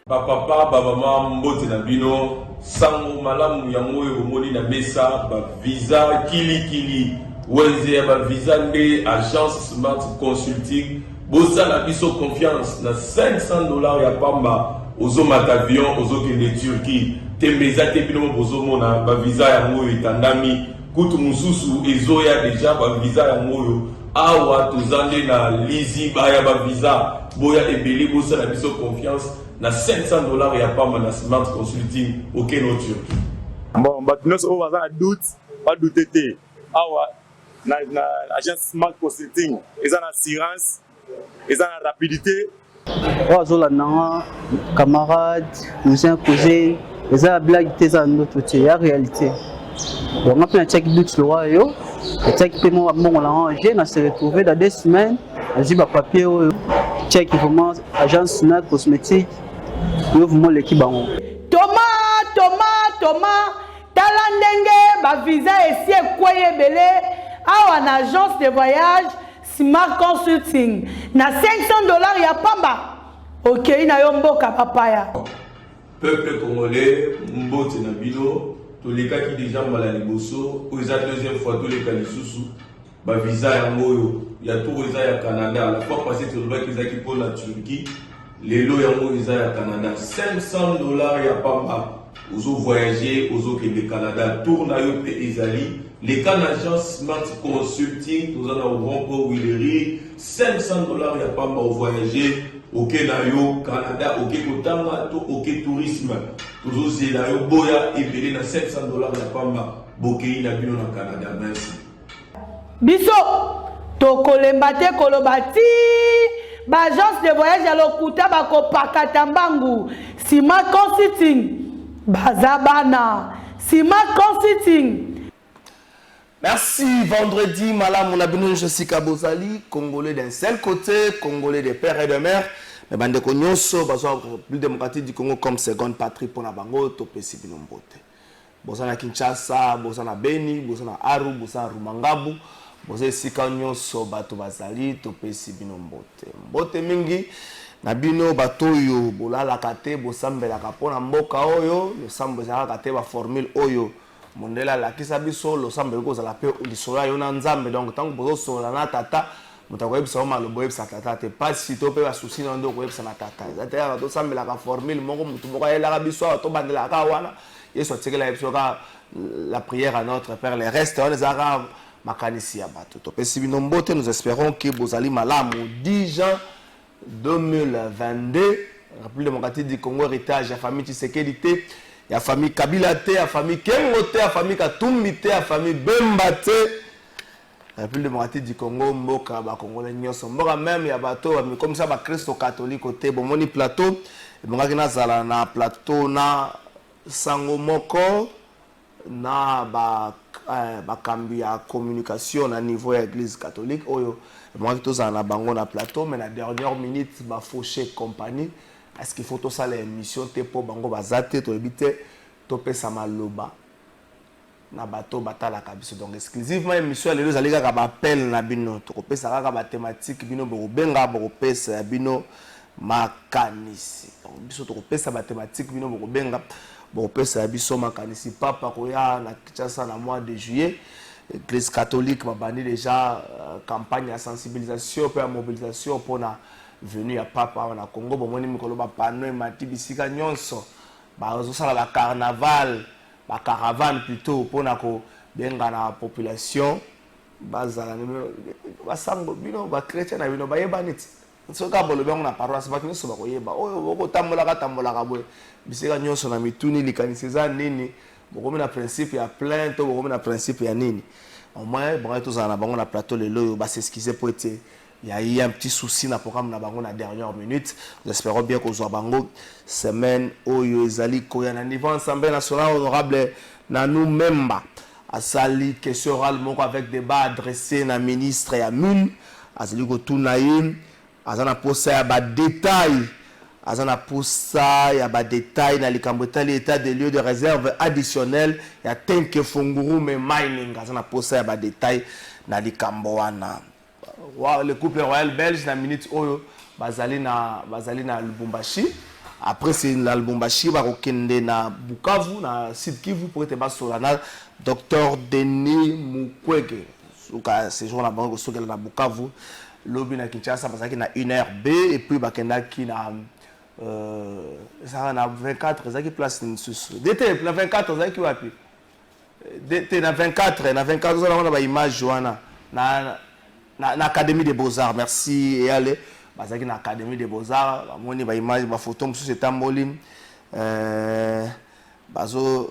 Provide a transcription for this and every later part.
Papa, maman, mbote na bino, sango malamu yango omoni na mesa, ba visa kili wenze ba visa nde agence Smart Consulting, bosa na biso confiance na $500 ya pamba, ozo matavion, ozo kende Turquie, tembeza te bino bozo mona ba visa yango etandami, kutu mususu ezoya deja ba visa yango awa tozande na lizi baya ba visa, boya ebeli bosa na biso confiance. Na $500 ya pas na Smart Consulting au Kenya Turquie. Bon, nous on va doute, pas douter. Awa na agence Smart Consulting, ils ont assurance, ils ont rapidité. Ozola na camarade, cousin, cousin, ils ont blague tes en d'autres côté, la réalité. Donc on a fait check doute le roi yo, check paiement bon on l'a rangé, on s'est retrouvé dans 2 semaines, on dit papier check vraiment agence Smart Cosmétique. Thomas, talandenge ba visa esi ekoye belé awa na agence de voyage Smart Consulting na $500 ya pamba. OK, na yo mboka papaya. Peuple congolais, mbote na bino, to leka ki déjà mala liboso, o eza deuxième fois to leka lisusu, ba visa yango yo, ya to eza ya Canada, la fois passée to leka ki za ki pour la Turquie. Les lots yango eza ya Canada, $500 ya pamba. Ozo voyager, ozo ke le Canada, tourna yo pe ezali. Les Canadiens Smart Consulting, nous en avons rempli Willery, $500 ya pamba au voyager. Ok na yo Canada, ok kotanga to ok tourisme. Ozo zela yo boya ebele na $500 ya pamba. Bokei na bino na Canada, merci. Biso, tokolemba te kolobati. Agence de voyage à l'Okuta bako pakatambangu Smart Consulting bazabana Smart Consulting. Merci. Vendredi malam on a bien Jessica Bozali, congolais d'un seul côté, congolais de père et de mère, mais bande konyoso bazo plus démocratique du Congo comme seconde patrie pour na bango to pesi binombote. Bozana Kinshasa, bozana Beni, bozana Aru, bozana Rumangabu. Boze sika nyonso bato bazali to pesi bino mbote mingi na bino bato yo bolala kate bosambela kapona mboka oyo le sambo za kate ba formule oyo mondela la kisa biso lo sambo ko za la pe lisola yo na nzambe donc tango bozo sola na tata mutako yebisa ma lo boyebisa tata te pas si to pe ba souci na ndo ko yebisa na tata za to sambela ka formule moko mutu moko yela ka biso to bandela ka wana yeso tsekela yebisa ka la prière à notre Père les restes on les arabes makanisi ya bato to pesi bino mbote. Nous espérons que bozali malamu 10 juin 2022 République démocratique du Congo héritage ya famille Tshisekedi te ya famille Kabila te ya famille Kengo te ya famille Katumbi te ya famille Bemba te République démocratique du Congo mboka ba congolais nyonso mboka même ya bato comme ça ba Christo catholique te bomoni plateau ebongaki nazala na plateau na sango moko na bakambi ya communication na niveau ya église catholique oyo moi tous en a bango na plateau mais na dernière minute ba fauché compagnie est-ce qu'il faut tout ça l'émission te po bango bazate to ebite to pesa maloba na bato batala kabiso donc exclusivement émission lelo zalika ka ba appel na bino to ko pesa ka ba thématique bino bo benga bo pesa bino makanisi donc biso to ko pesa ba thématique bino bo benga bon pesa biso makanisi papa koya na Kinshasa na mois de juillet l'église catholique m'a banni déjà campagne de sensibilisation pour la mobilisation pour la venue à papa na Congo bon moni mikolo ba pano mati bisika nyonso ba zo sala la carnaval ba caravane plutôt pour na ko benga na population bazala ba sango bino ba chrétien na bino ba yebaniti soka bolo bengo na paroisse ba nyonso ba koyeba oyo boko tambola ka boye bisika nyonso na mituni likanisi za nini bokomi na principe ya plainte to bokomi na principe ya nini au moins bon tous en bango na plateau le loyo ba s'excuser pour être il y a eu un petit souci na programme na bango na dernière minute. Nous espérons bien qu'au bango semaine oyo ezali koya na niveau assemblée nationale honorable na nous memba asali question orale moko avec débat adressé na ministre ya mine azali ko tunaye azana posa ya ba détail azana posa ya ba détail na likambo tali état des lieux de réserve additionnel ya tenke funguru me mining azana posa ya ba détail na likambo wana le couple royal belge na minute oyo bazali na Lubumbashi Après c'est l'album Bashi bakokende na Bukavu na Sud Kivu pour être basolana Dr Denis Mukwege suka ces jours là bango sokela na Bukavu lobi na Kinshasa parce qu'il na 1h B et puis bakendaki na ça na 24 ça qui place nsusu d'été na 24 ça qui wapi d'été na 24 ça on a ba image joana na Académie des Beaux-Arts merci et allez bazaki na Académie des Beaux-Arts bamoni ba image ba photo msusu etamboli bazo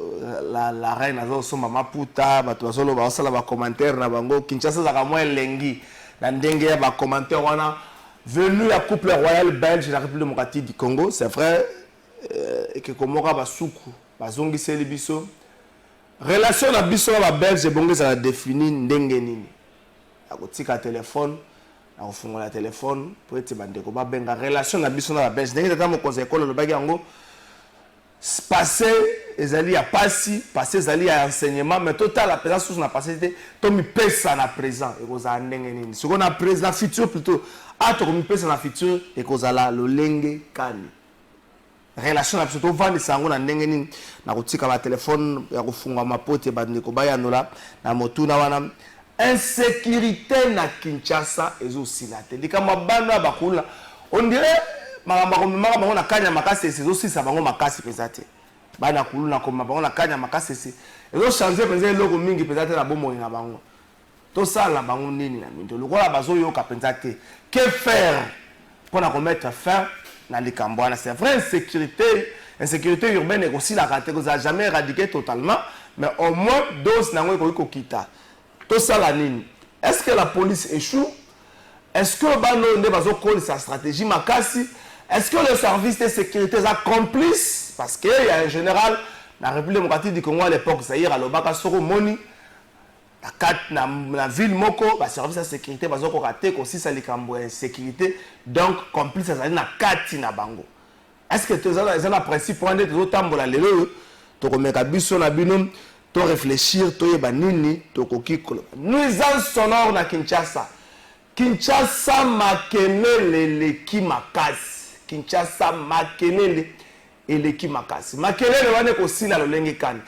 la reine azo soma maputa bato bazolo ba sala ba commentaire na bango Kinshasa za kamwa elengi na ndenge ya ba commentaire wana venu à couple royal belge de la République démocratique du Congo c'est vrai que komora basuku bazongi seli biso relation na biso ba belge bongo ça définir ndenge nini akotika téléphone akofungola téléphone pour être bandeko ba benga relation na biso na ba belge ndenge tata mo conseil école le bagi yango passé ezali ya passé ezali ya enseignement mais total la présence sous na passé to mi pesa na présent et koza ndenge nini ce qu'on a présent futur plutôt to mi pesa na futur et kozala lolenge kani relation na plutôt vendre sango na ndenge nini na kotika ba téléphone ya kofunga mapote bandeko ba yanola na motuna wana insécurité na Kinshasa ezosilate likama bana bakula on dirait makambo bango na kanya makasi ezosisa bango makasi pesate bana kuluna koma bango na kanya makasi ezo changer penza eloko mingi pesate na bomo na bango to sala bango nini na mindo lokola bazo yoka pensate que faire pour na commettre fin na likambo na c'est vrai insécurité urbaine est aussi la raté que ça jamais éradiqué totalement mais au moins dose na ngwe ko kita to sala nini est-ce que la police échoue est-ce que bano nde bazo call sa stratégie makasi est-ce que le service de sécurité accomplissent parce que il y a un général dans la République démocratique du Congo à l'époque Zaïre Alobaka Soro Moni la ville moko ba service de sécurité bazo ko raté ko si ça likambo sécurité donc complice ça na kati na bango est-ce que tu as un principe pour ande to tambola lelo to ko meka biso na bino to réfléchir to yeba nini to ko kikolo nuisance sonore na Kinshasa makelele leki makasi Kinshasa makelele eleki makasi makelele wane ko sila lolenge kani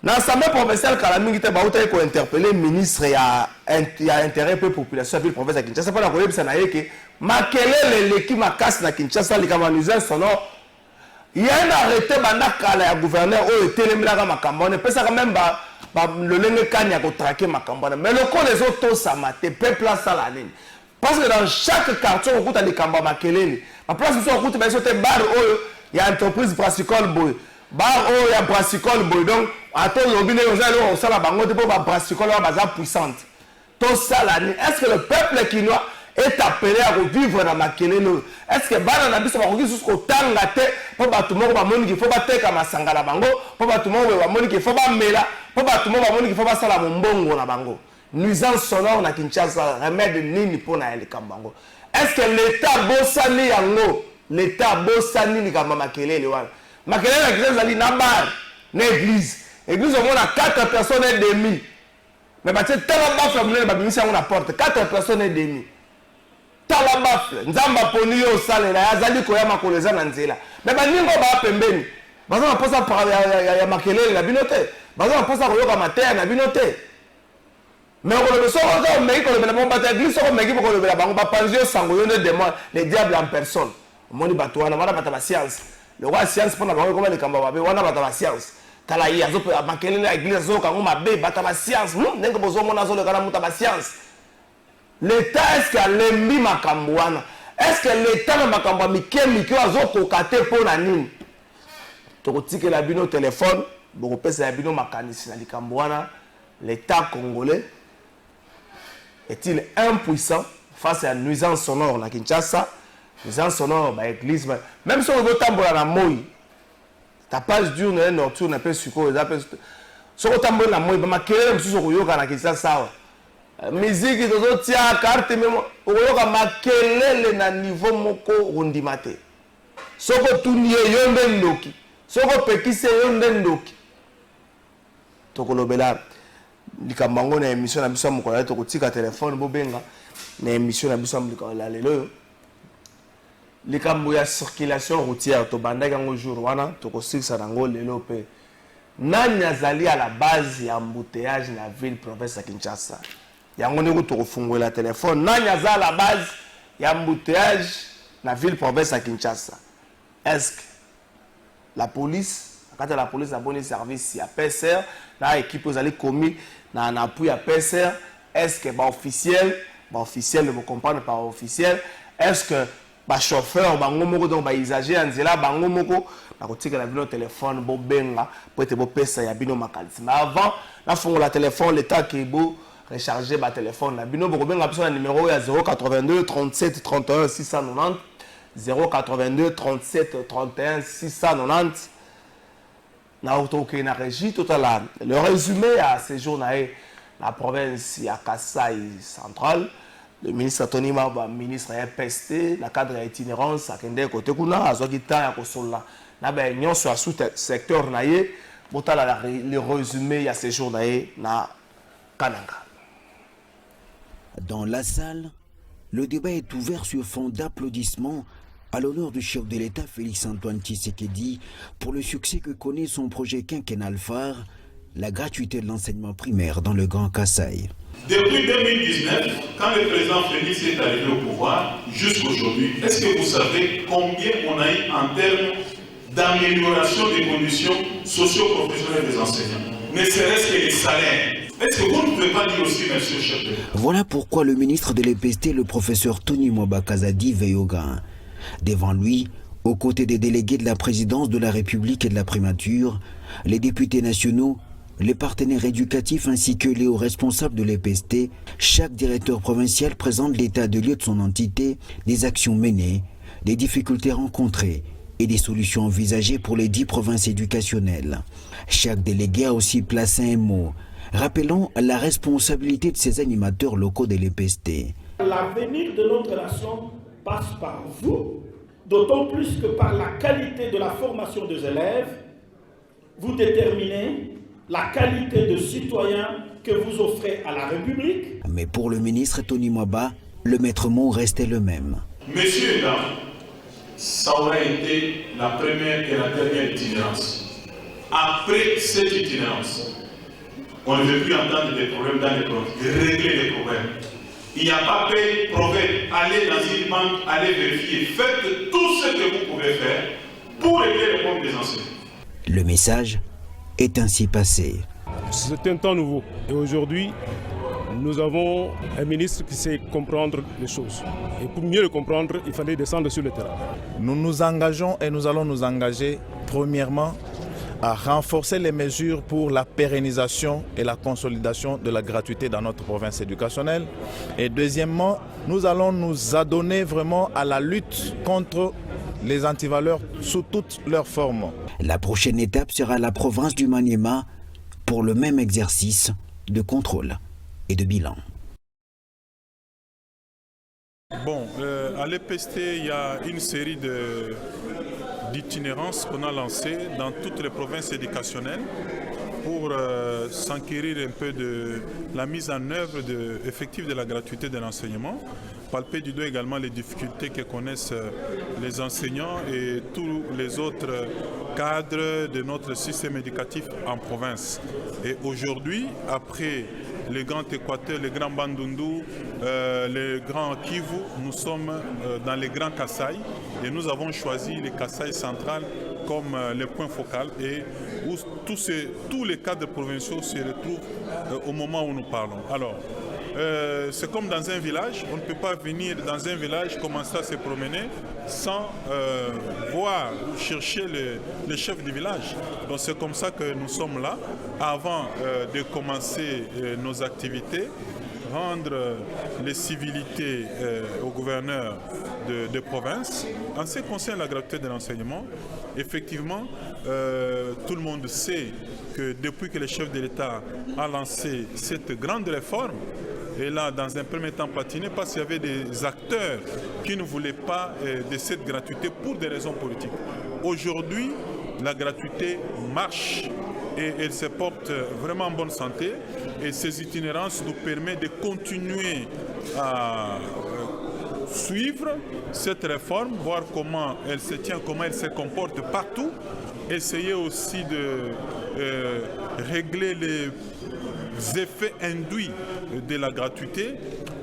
na assemblée provinciale kala mingi te bauta ko interpeller ministre ya intérêt pour population ville province ya Kinshasa pa na ko yebisa na yeke makelele eleki makasi na Kinshasa likama nuisance sonore il y a un arrêté banda kala ya gouverneur o etelemela makambo ne pesa quand même ba lolenge kani ya ko traquer makambo mais le ko les autres samate peuple sala nini parce que dans chaque quartier on a des kamba makelele la place où on a des bar il y a entreprise brassicole boy bar il y a brassicole boy donc attends l'obine on ça la bango pour ba brassicole ba za puissante tout ça là est-ce que le peuple quinois est appelé à vivre dans makelele est-ce que bana na biso ba ko jusqu'au tanga te pour ba tout monde ba moni qu'il faut ba teka masanga la bango pour ba tout monde ba moni qu'il faut ba mela pour ba tout monde ba moni qu'il faut ba sala mbongo na bango nuisance sonore na Kinshasa remède nini pona ele kambango est-ce que l'état bosani yango l'état bosani ni kama makelele wana makelele na Kinshasa ali na bar na église au moins 4 personnes et demi mais ba tellement bafle mule ba bimisa na porte 4 personnes et demi tala bafle nzamba poni yo salela azali ko ya makoleza na nzela mais ba ningo ba pembeni baza na posa ya makelele na binote baza na posa ko yoka mater na binote mais on le sort on met qu'on le bon bataille glisse on met qu'on le bango ba panzio sango yo ne démon les diables en personne moni bato wana wana bata ba science le roi science pona bango comme les kamba ba wana bata ba science tala yi azo pa makelele na église zo kango mabe bata ba science ndenge bozo mona zo le kana muta ba science l'état est-ce que lembi makambo wana est-ce que l'état na makambo mikemi ki azo kokate pona nini to kotike la bino téléphone boko pesa ya bino makanisi na likambo wana l'état congolais est-il impuissant face à la nuisance sonore na Kinshasa nuisance sonore ba église même si on veut tambola na moi ta page diurne et nocturne un peu suko les appels so tambola na moi ba makelele msusu koyoka na Kinshasa musique dozo tia carte même koyoka makelele na niveau moko rondimate soko tunie yonde ndoki soko pekise yonde ndoki tokolobela likambango na émission na biso moko la to kotika téléphone bobenga na émission na biso moko la lelo les camboya circulation routière to bandaki yango jour wana tokosikisa nango lelo pe nani azali à la base ya embouteillage na ville province ya Kinshasa yango ndeko tokofungola téléphone nani azali à la base ya embouteillage na ville province ya Kinshasa. Est-ce que la police quand la police a bon service ya PSR na équipe aux allez commis na appui à PSR? Est-ce que officiel ne comprendre pas officiel? Est-ce que chauffeur bango moko donc usager anzela bango moko na kotika la bino téléphone bo benga po te bo pesa ya bino makalisi? Mais avant na fongola téléphone l'état qui bo recharger ba téléphone na bino bo benga biso na numéro ya 082 37 31 690 082 37 31 690 na autoké na régie total. Le résumé à ces jours na la province ya Kasai central, le ministre Tony Maba ministre ya PST la cadre ya itinérance akende côté kuna azoki ta ya kosola na ba union sur sous secteur na ye botala le résumé ya ces jours na Kananga. Dans la salle, le débat est ouvert sur fond d'applaudissements à l'honneur du chef de l'État Félix-Antoine Tshisekedi pour le succès que connaît son projet quinquennal phare, la gratuité de l'enseignement primaire dans le Grand Kasaï. Depuis 2019, quand le président Félix est arrivé au pouvoir, jusqu'aujourd'hui, est-ce que vous savez combien on a eu en termes d'amélioration des conditions socio-professionnelles des enseignants? Ne serait-ce que les salaires. Est-ce que vous ne pouvez pas dire aussi, monsieur le chef de l'État? Voilà pourquoi le ministre de l'EPST, le professeur Tony Mwaba Kazadi, veille au grain. Devant lui, aux côtés des délégués de la présidence de la République et de la primature, les députés nationaux, les partenaires éducatifs ainsi que les hauts responsables de l'EPST, chaque directeur provincial présente l'état de lieu de son entité, des actions menées, des difficultés rencontrées et des solutions envisagées pour les 10 provinces éducationnelles. Chaque délégué a aussi placé un mot, rappelant la responsabilité de ces animateurs locaux de l'EPST. L'avenir de notre nation passe par vous, d'autant plus que par la qualité de la formation des élèves, vous déterminez la qualité de citoyen que vous offrez à la République. Mais pour le ministre Tony Mwaba, le maître mot restait le même. Messieurs et dames, ça aurait été la première et la dernière itinérance. Après cette itinérance, on ne veut plus entendre des problèmes dans les provinces, régler les problèmes. Il n'y a pas de proverbe, allez dans une banque, allez vérifier, faites tout ce que vous pouvez faire pour régler les problèmes des enseignants. Le message est ainsi passé. C'est un temps nouveau et aujourd'hui, nous avons un ministre qui sait comprendre les choses. Et pour mieux le comprendre, il fallait descendre sur le terrain. Nous nous engageons et nous allons nous engager premièrement à renforcer les mesures pour la pérennisation et la consolidation de la gratuité dans notre province éducationnelle. Et deuxièmement, nous allons nous adonner vraiment à la lutte contre les antivaleurs sous toutes leurs formes. La prochaine étape sera la province du Maniema pour le même exercice de contrôle et de bilan. Bon, à l'EPST, il y a une série d'itinérance qu'on a lancée dans toutes les provinces éducationnelles pour s'enquérir un peu de la mise en œuvre effective de la gratuité de l'enseignement, palper du doigt également les difficultés que connaissent les enseignants et tous les autres cadres de notre système éducatif en province. Et aujourd'hui, après les grands Équateurs, les grands Bandundu, les grands Kivu, nous sommes dans les grands Kasaï et nous avons choisi les Kasaï centrales comme le point focal et où tous les cadres provinciaux se retrouvent au moment où nous parlons. Alors, c'est comme dans un village, on ne peut pas venir dans un village, commencer à se promener sans voir ou chercher le chef du village. Donc c'est comme ça que nous sommes là, avant de commencer nos activités, rendre les civilités au gouverneur de province. En ce qui concerne la gratuité de l'enseignement, effectivement, tout le monde sait que depuis que le chef de l'État a lancé cette grande réforme, et là, dans un premier temps patiné, parce qu'il y avait des acteurs qui ne voulaient pas de cette gratuité pour des raisons politiques. Aujourd'hui, la gratuité marche et elle se porte vraiment en bonne santé. Et ces itinérances nous permettent de continuer à suivre cette réforme, voir comment elle se tient, comment elle se comporte partout, essayer aussi de régler les effets induits de la gratuité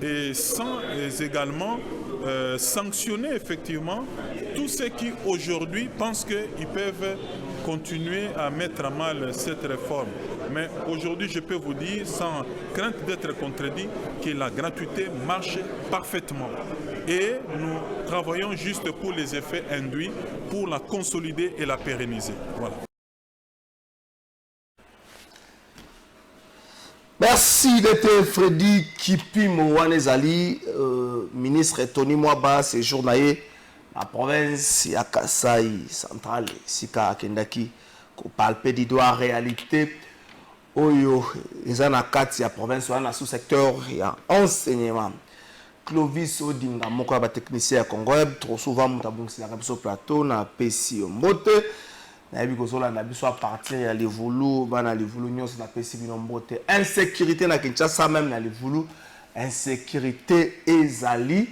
et sans également sanctionner effectivement tous ceux qui aujourd'hui pensent qu'ils peuvent continuer à mettre à mal cette réforme. Mais aujourd'hui, je peux vous dire, sans crainte d'être contredit, que la gratuité marche parfaitement. Et nous travaillons juste pour les effets induits, pour la consolider et la pérenniser. Voilà. Merci d'être Freddy Kipimo Wanezali, ministre Tony Mwaba, séjour naïe. La province ya Kasai centrale, Sika Kendaki, ko palpe di doigt réalité. Oyo, ils en a 4 ya province, on a sous-secteur, il y a enseignement. Clovis Odinga, mon quoi technicien à Congo, trop souvent, mon tabou, c'est la sur plateau, na Pessi Mbote. Na yebi ko zola na biso à partir ya Livulu, bana Livulu nyos na Pessi Mbote. Insécurité na Kinshasa même na Livulu, insécurité ezali.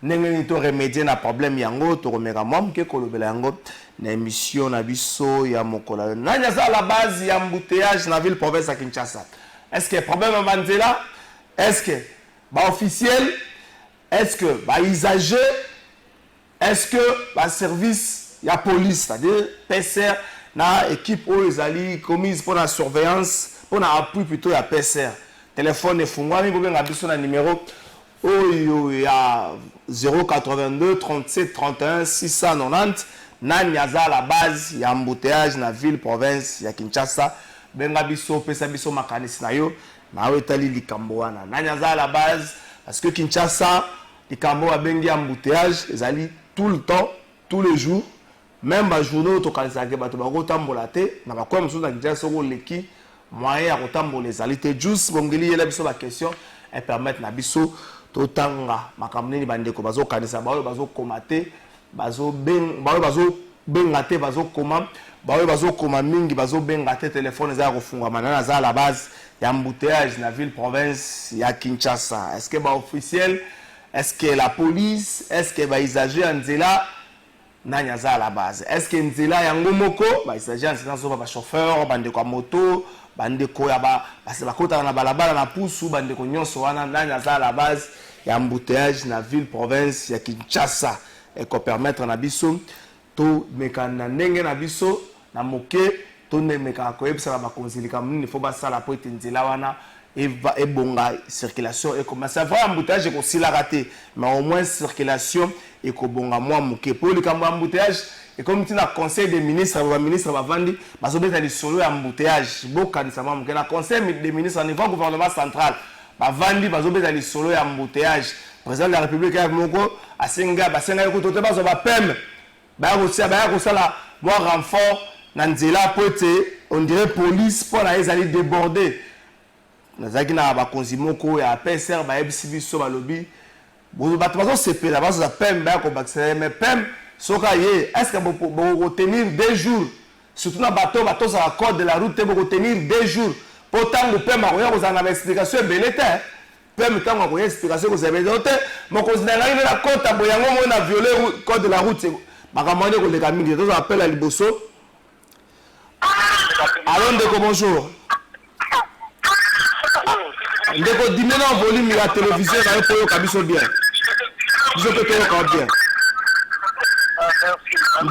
Nengeni to remédier na problème yango to remeka mom ke kolobela yango na émission na biso ya mokola nanya za la base ya embouteillage na ville province à Kinshasa. Est-ce que problème en Mandela? Est-ce que ba officiel? Est-ce que ba usager? Est-ce que ba service ya police, c'est-à-dire PCR na équipe o ezali commise pour la surveillance, pour na appui plutôt ya PCR. Téléphone efungwami ko benga biso na numéro Oyo ya 082 37 31 690 Nanyaza la base ya embouteillage na ville province ya Kinshasa benga biso pesa biso makanisi na yo na wetali likambo wana Nanyaza la base parce que Kinshasa likambo wa bengi embouteillage ezali tout le temps tous les jours même ba journée to kalisa ke bato ba kotambola te na ba kwa mso na Kinshasa ko leki moyen ya kotambola ezali te juste bongeli yela biso ba question et permettre na biso totanga makamneni bandeko bazo kanisa bawe bazo komate bazo bengate bazo koma bawe bazo koma mingi bazo bengate téléphone za kofunga manana za la base ya embouteillage na ville province ya Kinshasa. Est-ce que ba officiel, est-ce que la police, est-ce que ba usager nzela nanya za la base, est-ce que nzela yango moko ba usager nzela so ba chauffeur bandeko ya moto bandeko ya basi bakota na balabala na pusu bandeko nyonso wana nanya za la base ya embouteillage na ville province ya Kinshasa et ko permettre na biso to mekana ndenge na biso na moke to ne meka ko ebisa ba konzilika mini fo ba sala po etinzela wana et bonga circulation et commence à voir embouteillage ko sila raté mais au moins circulation et ko bonga moi moke pour le cambo embouteillage. Et comme tu as conseil des ministres, le ministre va vendre, parce que tu as solo embouteillage. Beaucoup de ça, mais le conseil des ministres au niveau gouvernement central, va vendre, parce que tu as solo embouteillage. Le président de la République a moko, à Senga, Basenga, écoute, tu vas va pem, bah aussi, là, moi renfort, Nanzela, pote, on dirait police pour la aller déborder. Nazaki na ba konzimoko ya PCR, ba ebisibi so ba lobby. Bon, bah tu vas se payer, là-bas ça pem, bah ko baxer, mais pem. Est-ce que vous retenir 2 jours? Surtout dans le bateau, ça va code de la route, vous retenir 2 jours. Pourtant, vous pouvez vous en avez explication, belé, peu de temps, vous avez explication, vous avez dit, mais vous avez la côte, vous avez violé le code de la route. Vous avez dit, vous appelez à Liboso. Allons, Ndeko, bonjour. Ndeko, diminuez le volume de la télévision, vous avez kabiso bien. Vous avez bien.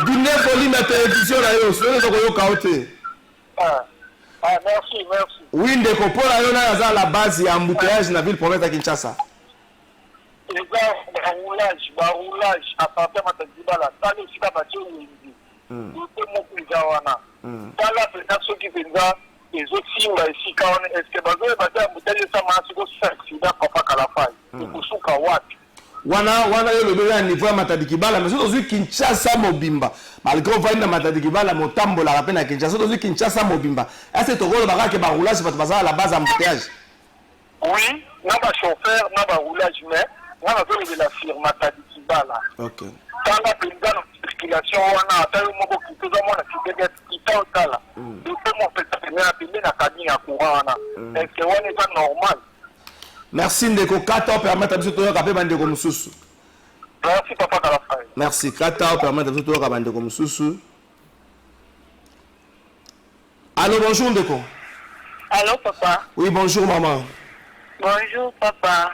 Dîner volume de télévision là yo, c'est le côté. Merci. Oui, Ndeko pour la la base ya embouteillage na ville province de Kinshasa. Les gars, roulage à partir de Matadibala, ça les sika ba tio ni. Tout mon kuza wana. Dans la présentation qui vient les autres simba sika wana est-ce que bazo ba embouteillage ça ma siko accident papa kala faille. Kusuka wapi? Wana yo le bébé à niveau ya Matadi Kibala mais aujourd'hui Kinshasa mobimba malgré on va na Matadi Kibala motambo la rappel na Kinshasa aujourd'hui Kinshasa mobimba est-ce que to golo baka ke ba roulage parce que à la base embouteillage oui na ba chauffeur na ba roulage mais on a fait de la firme Matadi Kibala OK quand la président de circulation wana ata yo moko ki to mona ki de ki ta kala tout mon fait ça na cabine ya courant wana est-ce que on est pas normal. Merci Ndeko 4 ans permettre à biso to kapé bandeko mususu. Merci papa Kalafai. Merci. Kata permettre de tout rabande comme sous. Allô, bonjour Ndeko. Allô papa. Oui, bonjour maman. Bonjour papa.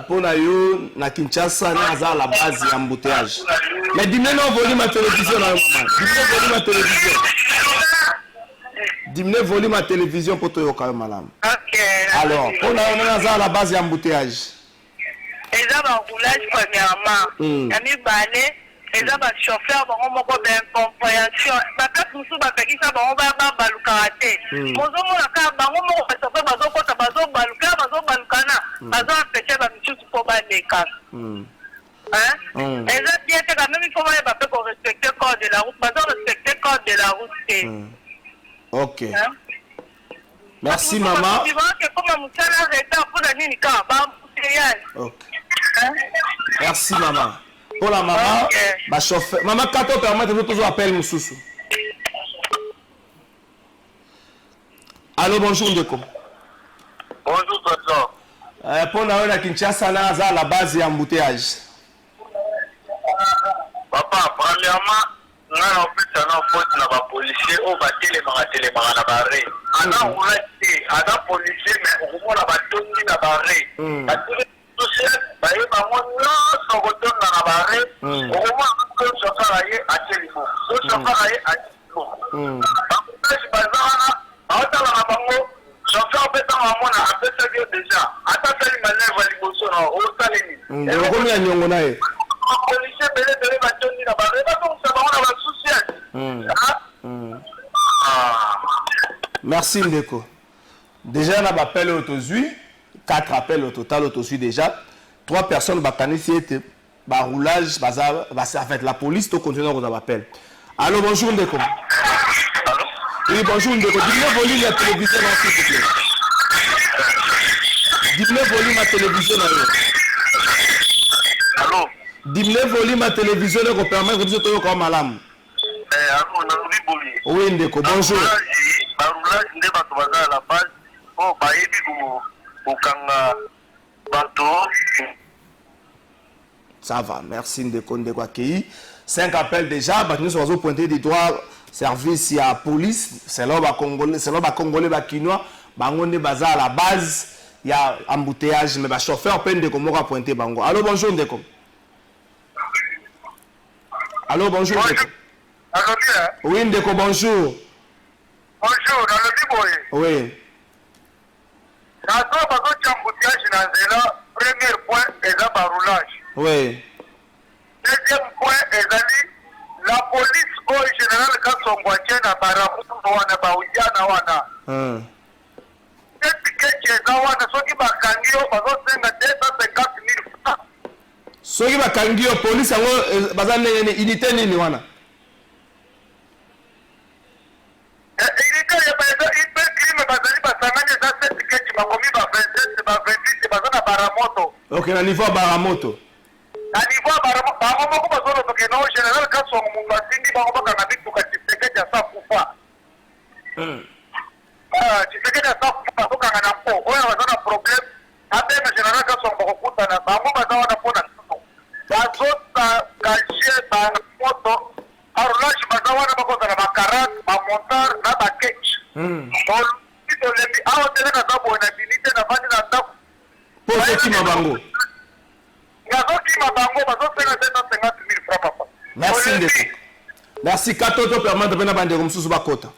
Pour na Kinshasa, na à la base de l'embouteillage. Mais dis-moi non, volume à télévision, maman. Dis-moi volume à télévision. Dis-moi volume à télévision pour toi, madame. Ok. Alors, pour na à la base de l'embouteillage. Et ça va roulage premièrement. Ami Balé. Et ça va chauffeur, on va avoir une compréhension. Ma place, nous sommes avec ça, on va avoir balukarate. Mon homme, on a qu'à baron, on va chauffeur, bazo, kota, bazo, baluka, bazo, balukana. Bazo, empêcher, la mission, pour pas les cas. Hein? Et ça, bien, c'est quand même, il faut respecter le code de la route. Bazo, respecter le code de la route. Ok. Merci, maman. Ok. Merci, maman. Pour la maman, ma chauffeur. Maman, quand on permet de toujours appeler Moussoussou. Allô, bonjour, Ndeko. Bonjour, tonton. Pour la Kinshasa, on a la base d'embouteillage. Papa, premièrement, nous avons fait un faute dans les policiers, on va télémarrer la barre. On a roulé, on a policier, mais on va la tout dans la barre. Baye bango nyonso kotonda na bare okoma ko chauffeur aye atelimo ko chauffeur aye atelimo bakosi bazana aotala na bango chauffeur peta mamona apesa bio déjà atasali manevre liboso na osalemi okomi ya nyongo na ye policier bele batondi na bare bakomisa bango na basusi. Merci Ndeko. Déjà on a appelé autosui 4 appels au total, au total déjà. 3 personnes bakanisi était roulage, en fait la police tout continue on appelle. Allô, bonjour Ndeko. Allô? Oui, bonjour Ndeko. Dis-moi volume la télévision s'il vous plaît. Dis-moi volume la télévision. Allô? Dis-moi volume la télévision pour permettre de te comme malam. Oui Ndeko, bonjour. Roulage ndé bato baza la base. Oh, bayebi ko okanga bato. Ça va, merci Ndeko Ndeko accueilli. 5 appels déjà, nous sommes pointés du doigt service à la police, c'est là Congolais, c'est là Congolais, Kinois, bangonde baza à la base, il y a embouteillage, mais le chauffeur peine de comment pointer bango. Allô, bonjour Ndeko. Allô, bonjour Ndeko. Allô, bien. Oui Ndeko, bonjour. Bonjour, dans le Biboye. Oui. Dans le embouteillage dans zéla, premier point est là par roulage. Oui. Deuxième point est allé la police au général quand on voit qu'il y a un barakutu wana baujana wana. Qu'est-ce que est là wana so qui bakangio bazo senga 250,000 francs. So qui bakangio police ngo bazane unité nini wana? Unité ya baza ipe crime bazali basanganye za certificate makomi ba 27 ba 28 bazana baramoto. OK, na niveau baramoto. Na niveau baramoto ko bazo to ke no général quand on munga sindi ba ko kana bitu ka certificate ya sa kufa. Certificate ya sa kufa ko kana na po. Oya bazana problem. Abe na général quand on ko kuta na ba mo baza wana pona. Bazo ta kaje ba moto. Arulage baza wana bako na ba karat ba montar na ba ketch. Bon, ito lebi awo tele na zabo na dinite na bani na ndako. Pour qui mabango? Merci Ndeko. Merci Katoto permettre de venir à Ndeko Bakota.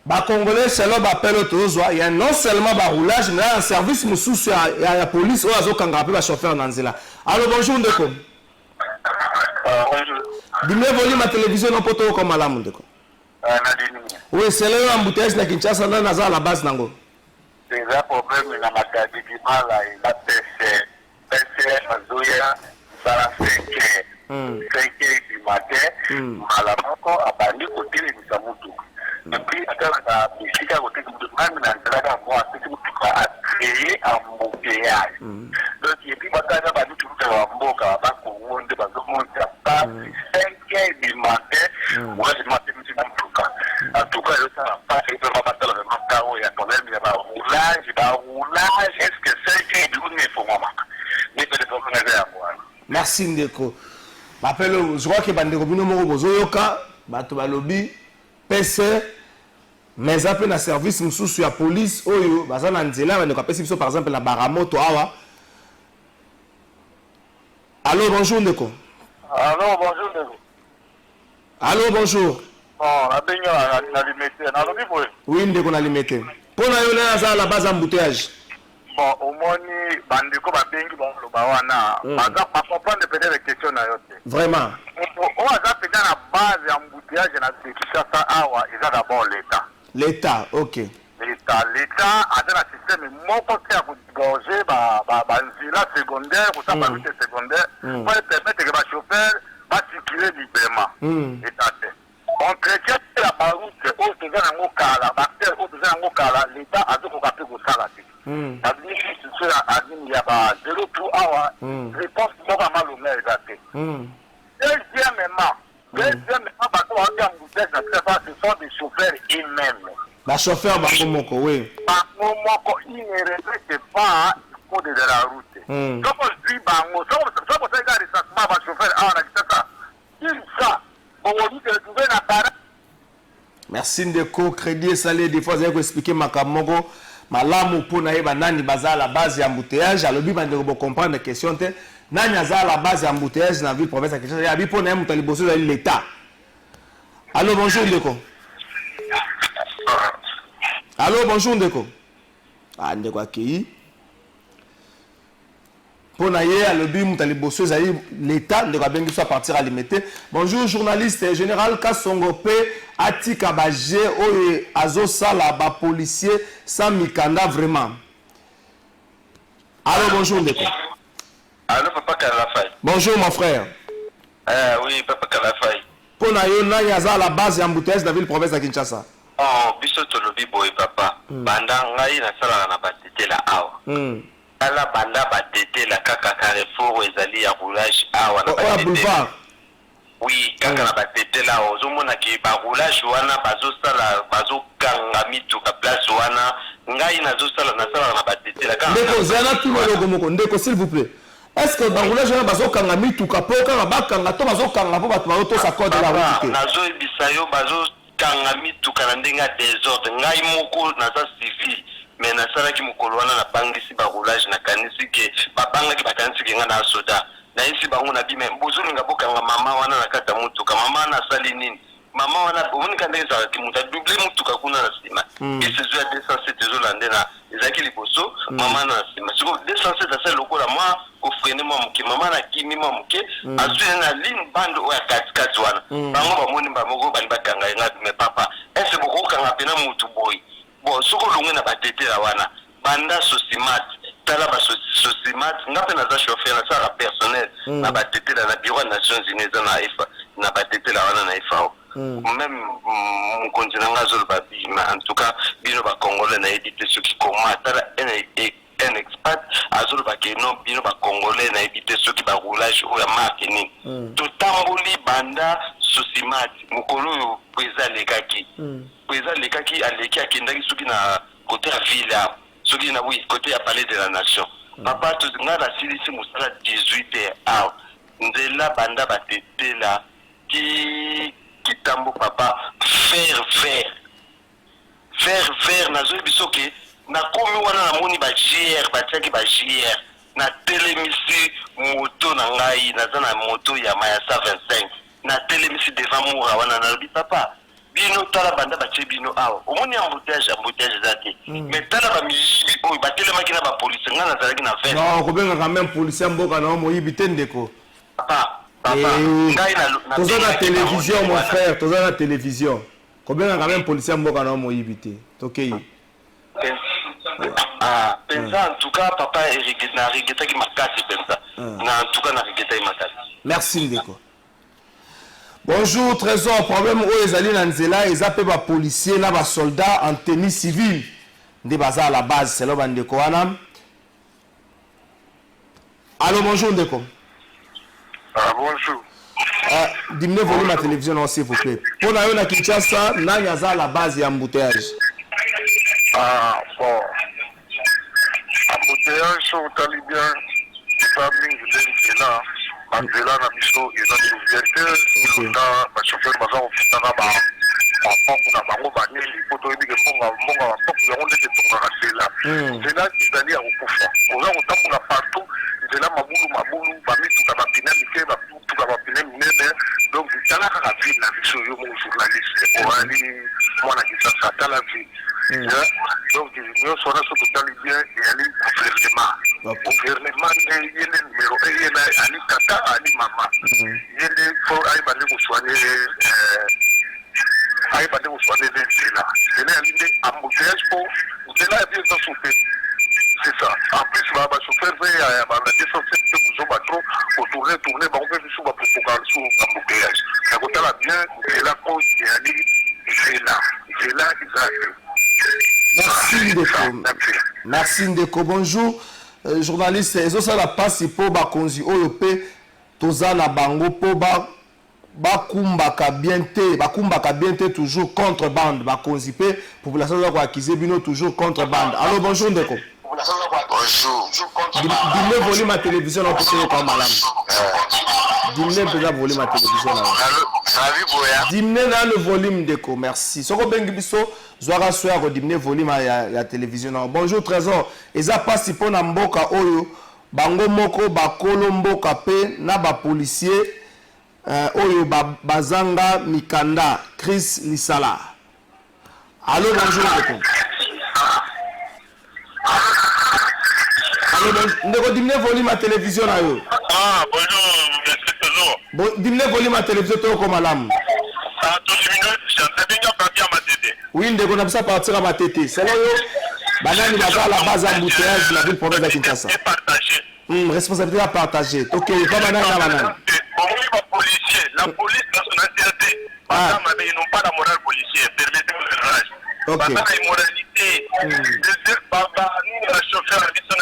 Ba Congolais c'est là ba appel autozoa, il y a non seulement ba roulage mais un service mususu ya la police ou azo kangape ba chauffeur nanzela. Allô, bonjour Ndeko. Bonjour. Dis-moi volume à télévision non poto comme malamu Ndeko. Oui, c'est là embouteillage na Kinshasa na naza la base nango. C'est un problème na matadi di mala la PC Azoya ça fait que 5 heures du matin malamoko abandi côté de Samutu. Et puis à bisika côté de même na ndrada moi c'est tout a créé un embouteillage. Donc et puis batana bandi tout wa mboka ba ko wonde ba zo monta pas 5 heures du matin moi je m'appelle en tout cas ça va pas c'est vraiment pas le macao il y a quand même il y a roulage est-ce que 5 heures du matin faut moi mais c'est le problème à quoi Merci Ndeko. Je crois que Bandeko Bino Moko Bozoyoka, Bato Balobi, PC, mais après na service msusu ya police oyo baza na nzela Bandeko apesi biso par exemple na Baramoto awa. Allô, bonjour Ndeko. Allô, bonjour Ndeko. Allô, bonjour. Bon, la baignade na limité, na lobi boy. Oui, Ndeko na limité. Pona yo na za la base embouteillage. Bon, au moni bandeko ba bengi bon loba wana. Baza pas comprendre peut-être les questions na yote. Vraiment. On va faire na base embouteillage na Kinshasa awa, ils ont d'abord l'état. L'état, OK. L'état a un système moko qui a gorgé ba nzila secondaire ou ça ba route secondaire pour permettre que ba chauffeur va circuler librement. État. Entretien la baroute au besoin en okala, bactère au besoin en okala, l'état a donc capé ko sala ti. La ministre sur admin ya ba 0 pour hour, réponse moko mal au maire exacté. Deuxièmement, ba ko en embouteillage na ce sont des chauffeurs eux-mêmes. La chauffeur Bakomoko, oui. Bakomoko, il ne respecte pas le code de la route. Donc on dit Bango, ça vous savez que les chauffeurs à la il ça, on va dire que le gouvernement n'a pas. Merci Ndeko, crédit salé, des fois, vous avez expliqué Makamoko, Malamu pour naïba nani baza à la base d'embouteillage, à l'objet de comprendre les questions. Nani à la base d'embouteillage dans la ville province, il y a pour naïba mutaliboso dans l'État. Allô, bonjour Ndeko. Allô, bonjour Ndeko. Ah, Ndeko Akei. Pour naïe, à l'objet mutaliboso dans l'État, Ndeko Abengi soit partir à limiter. Bonjour, journaliste général Kassongo P. Atika Baje, Oye, Azo Sala, ba policier, sans Mikanda, vraiment. Allô, bonjour, Ndeko. Allô, Papa Kalafay. Bonjour, mon frère. Oui, Papa Kalafay. Pour naïe, Nayaza, la base d'embouteillage de la ville province de Kinshasa. Oh, biso tolobi boy, Papa. Banda ngai na sala na batete la awa. Ala banda batete la kaka Carrefour, ezali ya roulage awa na batete. Boulevard. Oui, kaka na batete la ozomona ki ba roulage wana bazosala bazokanga mituka place wana ngai nazosala na sala na batete la kaka. Ndeko zana tout le logo moko ndeko s'il vous plaît. Est-ce que ba roulage wana bazokanga mituka po kaka bakanga to bazokanga po bato bato sa code de la route. Nazo ebisayo bazokanga mituka na ndenga désordre ngai moko naza civil mais nasalaki mokolo wana na bangisi ba roulage na kanisi ke babangaki bakanisi ke nga na soda. Na isi bango na bime bozuli ngabokanga mama wana na kata mutuka mama na sali nini mama wana bonika ndeza ki muta double mutuka kuna na sima isi zo ya 207 zo lande na ezaki liboso mama na sima siko 207 asa lokola mwa ko frene mwa muke mama na kimi mwa muke azwe na ligne bando oya kati wana bango bamoni bamoko bali bakanga nga me papa ese boko kanga pena mutu boy bo soko longe na batete la wana banda sosimat tala ba sosimat ngape na za chauffeur na sala personnel na batete la bureau des Nations Unies na IFA na batete la wana na IFA même mon continent ngazol ba en tout cas bino ba congolais na édité ce qui comment tala un expat azol ba keno bino ba congolais na édité ce qui ba roulage ou ya marketing to tamboli banda sosimat mukolo yo pesa lekaki aleki akendaki soki na côté ya ville soki na oui côté ya palais de la nation papa to nga na silisi musala 18h nzela banda batete la ki kitambo papa vert nazo biso ke na komi wana na moni ba JR batiaki ba JR na telemisi moto na ngai naza na moto ya Mayasa 25 na telemisi devant moura wana na lobi papa bino tala banda batie bino awa omoni embouteillage zaki mais tala ba mijibi oyo batelemaki na ba police nga nazalaki na fait non kobenga quand même policier mboka na moyibi te ndeko papa ngai na toza na télévision mon frère toza na télévision kobenga quand même policier mboka na moyibi te tokei pensa en tout cas papa na regretaki makasi pensa na en tout cas na regretaki makasi merci ndeko. Bonjour, trésor, problème où les alliés Nanzela, ils appellent les policiers, les soldats en tenue civile. Des bazar à la base, c'est là où Ndeko Anam. Allô, bonjour Ndeko. Bonjour. Diminuez volume la télévision, s'il vous plaît. Pour la Yona Kinshasa, il y a la base et embouteillage. Bon. Embouteillage, sur le talibien, les familles, là. banzela na biso eza liberté lota bachauffeur baza kofutaka bapoko na bango banini po toyebike mbonga bapoko yango ndenge tongaka nzela nzela ezali ya kokufa oza kotambola partout nzela mabulu bamituka bapine mike bamituka bapine minene donc tala kaka ville na biso yo mo journaliste oyali mwana kisasa tala ville donc nyonso wana so totali bien eyali gouvernement nde ye nde numero ye na ali tata ali mama ye nde fo ayebande kosoigne nzela yali nde embouteillage po nzela ya bien ezaso te c'est ça en plus bachauffeur mpe ya badescence mpe bozomba trop kotourne bango mpe biso bapropoka so embouteillage na kotala bien nzela po eyali nzela eza Merci Ndeko. Bonjour, journaliste. Ezo ça la passe pour bakonzi oyope toza na bango po bakumbaka bien te toujours contre bande bakonzi pe population za ko accuser bino toujours contre bande. Allô bonjour Ndeko. Bonjour. Dimne volume ma télévision na pote ko malam. Dimne peza volume ma télévision na. Dimne na le volume Ndeko. Merci. Soko bengi biso Zwara soya ko dimne volume ya télévision na. Bonjour Trésor. Eza pasi pona mboka oyo bango moko bakolo mboka pe na ba policier oyo bazanga mikanda Chris Lisala. Allô bonjour Ndeko. Ndeko dimne volume ma télévision na yo. Ah bonjour monsieur Trésor. Dimne volume ma télévision to ko malamu. Ah tout minute j'entends bien partir ma tête. Oui Ndeko na bisa partir à ma tête. C'est là yo banani baza la base embouteillage de la ville province de Kinshasa. Responsabilité à partager. OK, pas banani na banani. La police dans son entièreté. Ils n'ont pas la morale policière. Permettez-moi le rage. Okay. La immoralité. Les chauffeurs ils sont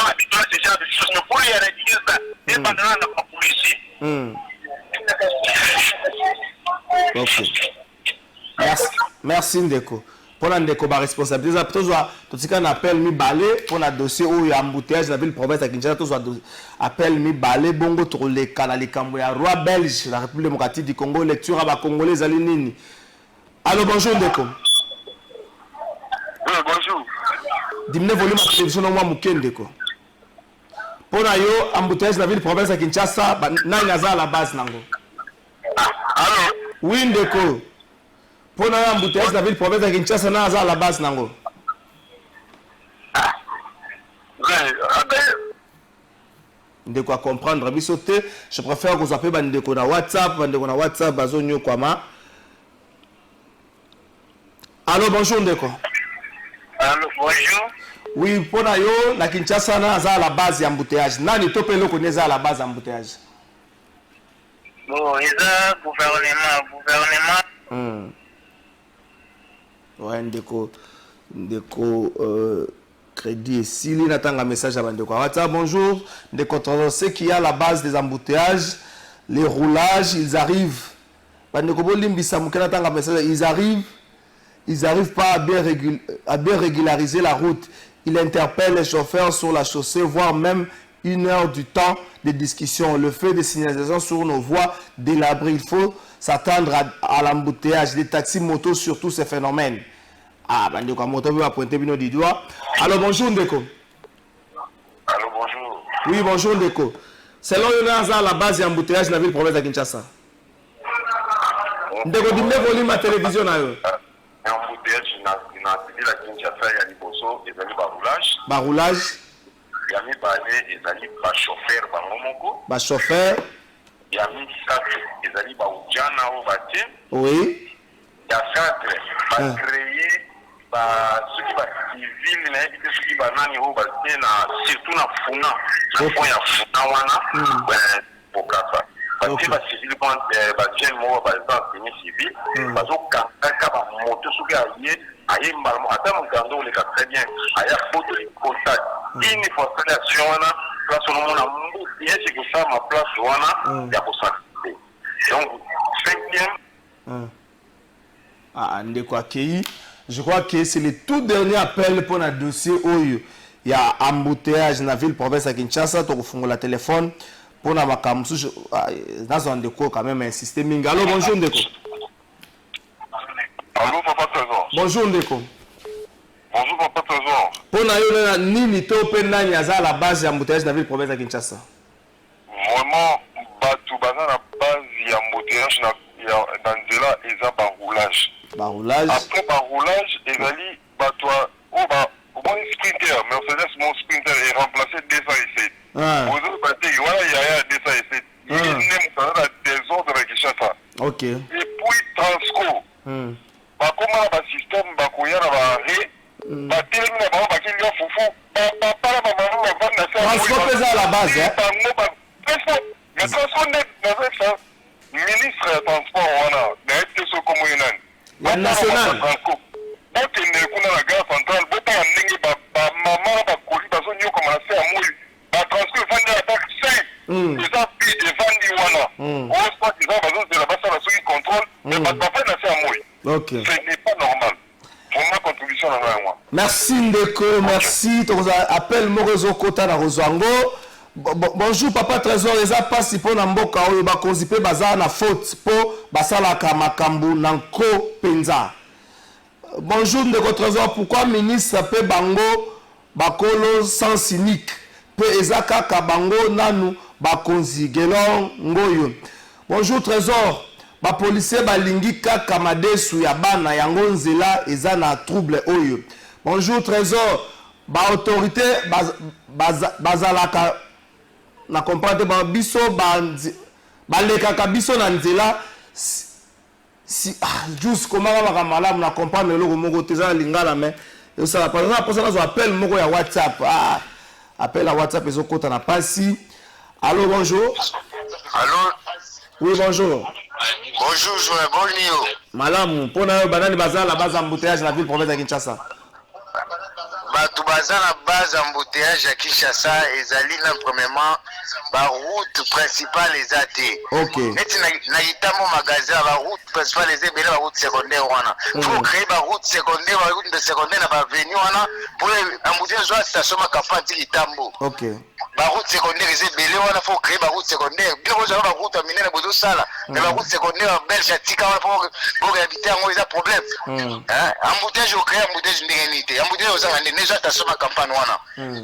habitués à ce genre de choses. Mais pour y éradiquer ça, ils pas dans la police. Ok. Merci Ndeko. Pour la Ndeko, ma responsabilité, tout ce appelle mi balé pour la dossier où il y a embouteillage la ville province de Kinshasa, tout appelle mi balé bongo pour les canaux les Camboya roi belge la République démocratique du Congo lecture à ba congolais alinini. Allô bonjour Ndeko. Oui bonjour. Dimne volume à télévision no moi Ndeko. Pour la yo embouteillage la ville province de Kinshasa na inaza la base nango. Allô. Oui Ndeko. Pour la embouteillage la ville province de Kinshasa na inaza la base nango. Ndeko à comprendre bisote je préfère que vous appelez Ndeko na WhatsApp bazonyo kwama. Allô bonjour Ndeko. Allô bonjour. Oui pour la yo na Kinshasa na za la base ya embouteillage nani topelo connaît à la base embouteillage. Bon ils gouvernement. Ouais Ndeko crédit ici il attend un message à Ndeko WhatsApp bonjour Ndeko c'est qu'il y a la base des embouteillages les roulages ils arrivent Ndeko bolimbisa mukena tanga message ils arrivent pas à bien régulariser la route. Ils interpellent les chauffeurs sur la chaussée, voire même 1 heure du temps de discussion. Le feu de signalisation sur nos voies délabrées. Il faut s'attendre à l'embouteillage des taxis motos sur tous ces phénomènes. Ah, Ndeko moto va pointer bino du doigt. Alors bonjour Ndeko. Allô bonjour. Oui bonjour Ndeko. Selon Yonaza la base d'embouteillage de la ville province de Kinshasa. Ndeko dimne volume à télévision na yo. Embouteillage na ville à Kinshasa ya liboso ezali baroulage. Baroulage. Ya mibale ezali bachauffeur bango moko. Bachauffeur. Ya misato ezali baujana o batie. Oui. Ya cadre bacréer soki bacivile na yebi te soki banani oyo batie na surtout na funa na fond ya funa wana pokasa batie bacivile bajeune moko baza enseigne civile bazokangaka bamoto soki aye mbalamo ata mokando oleka très bien aya foto contact ini forcelation wana place onomona mbuti esi kosala ma place wana ya kosakite donc 5e Ndeko akei. Je crois que c'est le tout dernier appel pour un dossier Oyo. ya embouteillage na ville province à Kinshasa to kufungola téléphone pour na makamsu dans un déco quand même insister mingi. Allô, bonjour Ndeko. Allô, Papa Trésor. Bonjour Ndeko. Bonjour, Papa Trésor. Pour na yo nini to pe nani aza la base ya embouteillage na ville province à Kinshasa. Vraiment, batu baza na base ya embouteillage dans nzela eza baroulage. Baroulage. Après baroulage, ezali batwa bon sprinter, Mercedes mon sprinter est remplacé 207. Vous autres battez, voilà, il y a 207. Il n'aime pas la désordre avec Kinshasa. Ok. Et puis Transco. Bakoma na ba système bakoya na ba arrêt. Batelemi na bango bakeli yo fufu. Bapala ba bango ba vanda ça. Transco pesa à la base, hein. Mais Transco n'est ministre ya transport wana, na ete so komo yenani. Ya national. Transco. Donc il n'est kuna la gare centrale, bota ndenge ba mama ba koli bazo nyoko na se amoyi. Ba Transco vanda la taxe 5. Ils ont pris des vendis wana. On spot ils ont besoin de la base à ceux qui contrôlent, mais ba papa na se amoyi. Ok. Ce n'est pas normal. Pour ma contribution à moi. Merci Ndeko, merci. Appel Morezo Kota na Rozango. Bonjour Papa Trésor, les a passé pour Namboka oyo ba konzipe bazar na faute pour basala kamakambu nanko penza. Bonjour Ndeko Trésor, pourquoi ministre pe bango bakolo sans cynique pe ezaka ka bango nanu bakonzi gelon ngoyo. Bonjour Trésor. Ba policier balingi kaka madesu ya bana yango nzela eza na trouble oyo. Bonjour Trésor, ba autorité bazalaka na comprendre ba biso ba lekaka biso na nzela si juste comment va malamu na comprendre le moko teza lingala mais ça la parole pour ça na appel moko ya WhatsApp appel à WhatsApp ezokota na pasi. Allô, bonjour. Allô. Oui, bonjour. Bonjour, joueur, bon nio. Malamu, pona yo banani baza la base embouteillage na ville province de Kinshasa. Batu baza la base embouteillage à Kinshasa ezali na premièrement ba route principale ezate. OK. Neti na itamo magasin ba route principale ezebele ba route secondaire wana. Faut créer ba route secondaire, ba route de secondaire na ba avenue wana pour embouteillage soit station makapati itambo. OK. Ba route secondaire ezebele wana faut créer ba route secondaire. Bien que ba route minene bozo sala, mais ba route secondaire belge atika wana pour habiter en eza problème. Hein? Embouteillage au créer embouteillage ndenge embouteillage ozanga déjà ta soma campagne wana.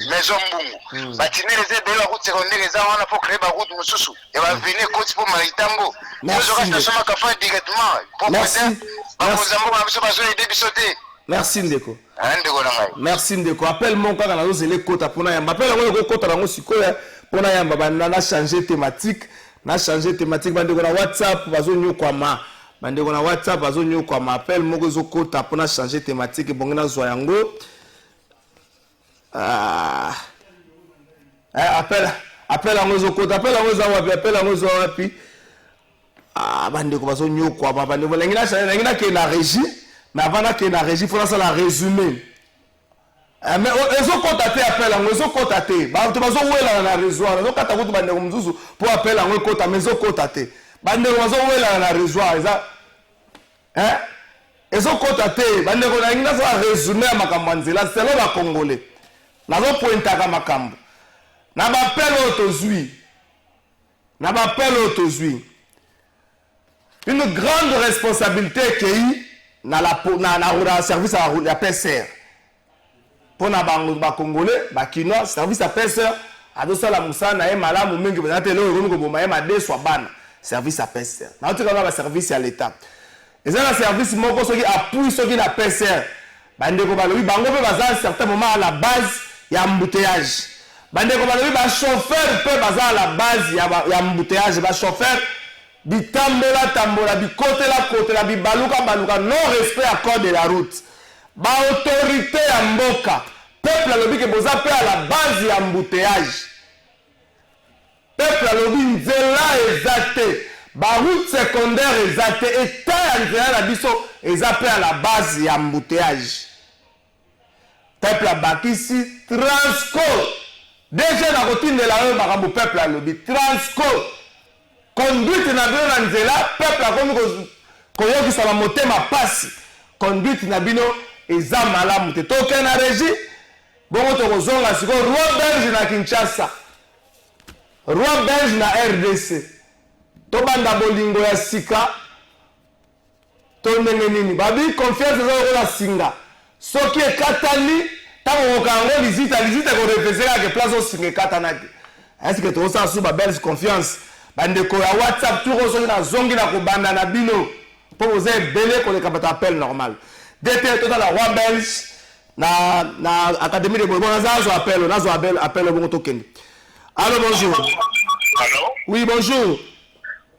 Maison mbungu. Batine ezebele ba route secondaire eza wana pour créer ba route mususu. Et va venir côté pour Maritambo. Merci. Merci Ndeko. Merci Ndeko. Appelle mon kaka na zele kota pona yamba. Appelle ngo kota na ngo sikoya pona yamba bana na changer thématique. Na changer thématique bande ko na WhatsApp bazo nyoko ma. Bande ko na WhatsApp bazo nyoko ma. Appelle mo zo kota pona changer thématique bonga na zo yango. Appelle ngo zo kota, appelle ngo zo wapi, appelle ngo zo wapi. Bande ko bazo nyoko ma bande ko ngina ke na régie. Mais avant que la régie, il faut la résumer. Mais ils ont contacté appel, ils ont contacté. Bah, tu vas où là la résoir. Ils ont contacté pour appeler en contacté, mais ils ont contacté. Bande où là la résoir. Hein? Ils ont contacté. Bande où là, ils ont résumé à Makambanzela. C'est là le Congolais. Ils ont pointé à Makambo. N'a pas appelé autozui. N'a pas appelé autozui. Une grande responsabilité qui na service à la PCR pour na ba congolais ba kinois service à PCR adosa la musa na malamu mingi bazate lo ngo boma ma de so bana service à PCR na otika ba service à l'état eza na service moko soki appui soki na PCR bande ko balobi bango pe baza certain moment à la base ya embouteillage bande ko balobi ba chauffeur pe baza à la base ya embouteillage ba chauffeur bitambola tambola bikotela bibaluka non respect à code de la route ba autorité ya mboka peuple alobi ke boza pe à la base ya embouteillage peuple alobi nzela ezate ba route secondaire ezate eta ya nzela na biso eza pe à la base ya embouteillage peuple abakisi Transco déjà na kotindela oyo makambo peuple alobi Transco conduite na bino na nzela peuple akomi koyokisa ba motema pasi conduite na bino eza malamu te toke na régie bongo tokozonga siko roi belge na Kinshasa, roi belge na RDC, tobanda bolingo ya sika to ndenge nini babi confiance eza la singa soki ekatali tango okango lizita korefeseka ke place osinga ekatanaki. Est-ce que tosala su ba belge confiance bandeko ya WhatsApp turo soki nazongi na kobanda na bino mpo boza ebele koleka bato appel normal dete totala roi belge na académie de Bourgogne nazo appel bongo tokende. Allô, bonjour. Allô? Oui, bonjour.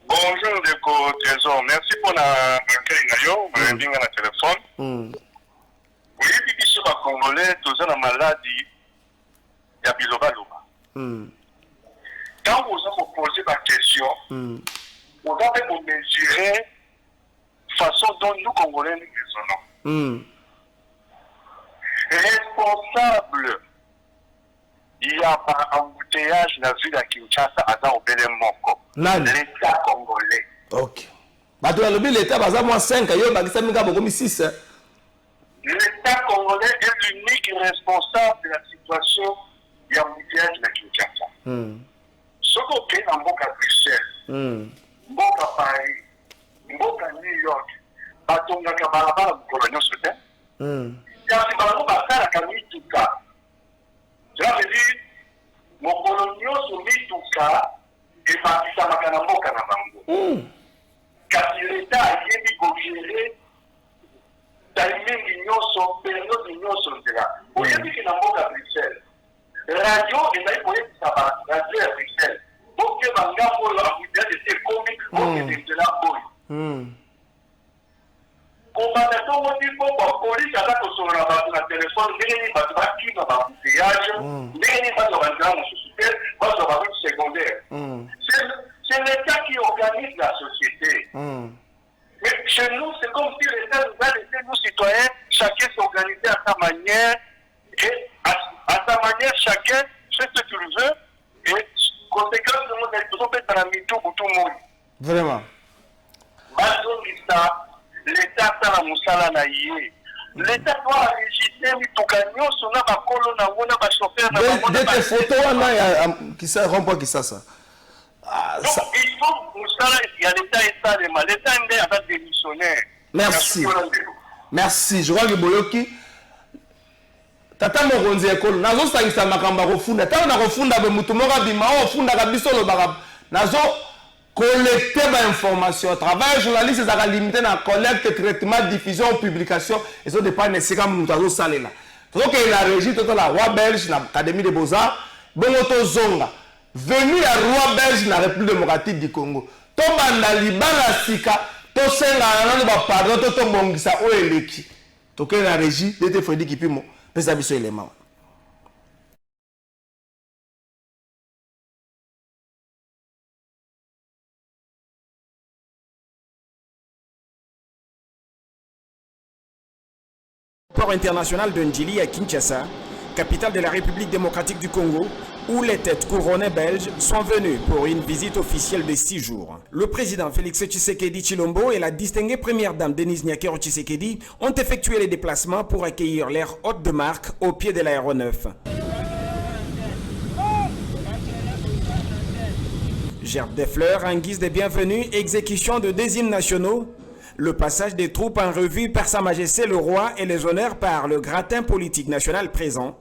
Bonjour, Deco Trésor. Merci pour l'accueil. Vous avez un téléphone. Oui, puis sur la Congolais, tous la maladie, il y a Biloba-Loba. Quand vous avez posé la question, vous avez mesuré la façon dont nous, Congolais, nous raisonnons. Responsable, il y a par embouteillage la ville à Kinshasa à Moko. L'État congolais. Ok. L'État baza moins 5, beaucoup 6. L'État congolais est l'unique responsable de la situation de l'embouteillage de Kinshasa. Ce qu'on fait dans Mboka Bruxelles, Mboka Paris, Mboka New York, Batonga Kabalaba, Colonio Sotin, car c'est pas la Camille Touka. Cela veut dire, mon colonio soumis Touka et Pakistan Makanambo Kanabango. Car si l'État a été géré, timing d'union son période d'union son terrain. Vous avez dit qu'il y a à Bruxelles. Radio, et là, il faut être ça va, radio à Bruxelles. Donc, il y a un gars pour la bouteille de ces comiques, pour que c'est là pour. Combattant, on dit pour la police, à la sur la téléphone, mais il va se battre qui dans la bouteillage, mais il va se battre dans la société, va se battre secondaire. C'est l'État qui organise la société. Mais chez nous, c'est comme si l'État nous a laissé, nous citoyens, chacun s'organiser à sa manière, et à sa manière, chacun fait ce qu'il veut, et conséquence, nous sommes toujours dans la mytho pour tout le monde. Vraiment. L'État a la moussala naïe. L'État doit enregistrer Mitoukanyo, son abakolo na wona ba chauffeur na wona ba photo qui ça rempart qui ça. Donc il faut moussala, il y a l'État et ça les mal. L'État est en train de démissionner. Merci. Merci. Je crois que Boloki tata mokonzi ekolo nazo sangisa makamba kofunda tata na kofunda be mutu moko bima o funda kabiso lo baka nazo collecter ma information travail journaliste ça limité na collecte traitement diffusion publication et ça dépend de ce que mutu azo salela donc il a régi tout la roi belge na académie de beaux-arts bongo to zonga venu à roi belge na république démocratique du Congo to banda libanga sika to senga na ba pardon to mbongisa o eleki to ke la régie de Freddy Kipimo pesa biso élément. Port international de Ndjili à Kinshasa, capitale de la République démocratique du Congo, où les têtes couronnées belges sont venues pour une visite officielle de 6 jours. Le président Félix Tshisekedi Tshilombo et la distinguée première dame Denise Nyakero Tshisekedi ont effectué les déplacements pour accueillir leur hôte de marque au pied de l'aéronef. Gerbe des fleurs en guise de bienvenue, exécution de des hymnes nationaux, le passage des troupes en revue par Sa Majesté le Roi et les honneurs par le gratin politique national présent.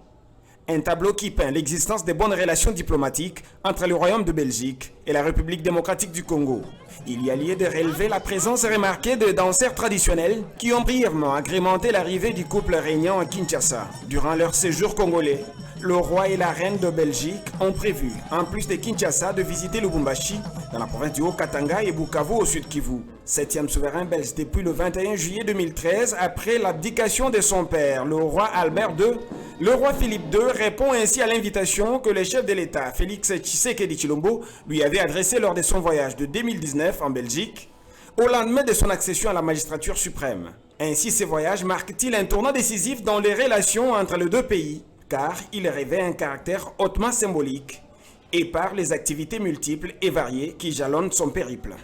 Un tableau qui peint l'existence des bonnes relations diplomatiques entre le Royaume de Belgique et la République démocratique du Congo. Il y a lieu de relever la présence remarquée de danseurs traditionnels qui ont brièvement agrémenté l'arrivée du couple régnant à Kinshasa. Durant leur séjour congolais, le roi et la reine de Belgique ont prévu, en plus de Kinshasa, de visiter Lubumbashi, dans la province du Haut-Katanga et Bukavu au sud Kivu. 7e souverain belge depuis le 21 juillet 2013, après l'abdication de son père, le roi Albert II, le roi Philippe II répond ainsi à l'invitation que le chef de l'État, Félix Tshisekedi Tshilombo, lui avait adressée lors de son voyage de 2019 en Belgique, au lendemain de son accession à la magistrature suprême. Ainsi, ce voyage marque-t-il un tournant décisif dans les relations entre les deux pays, car il revêt un caractère hautement symbolique et par les activités multiples et variées qui jalonnent son périple.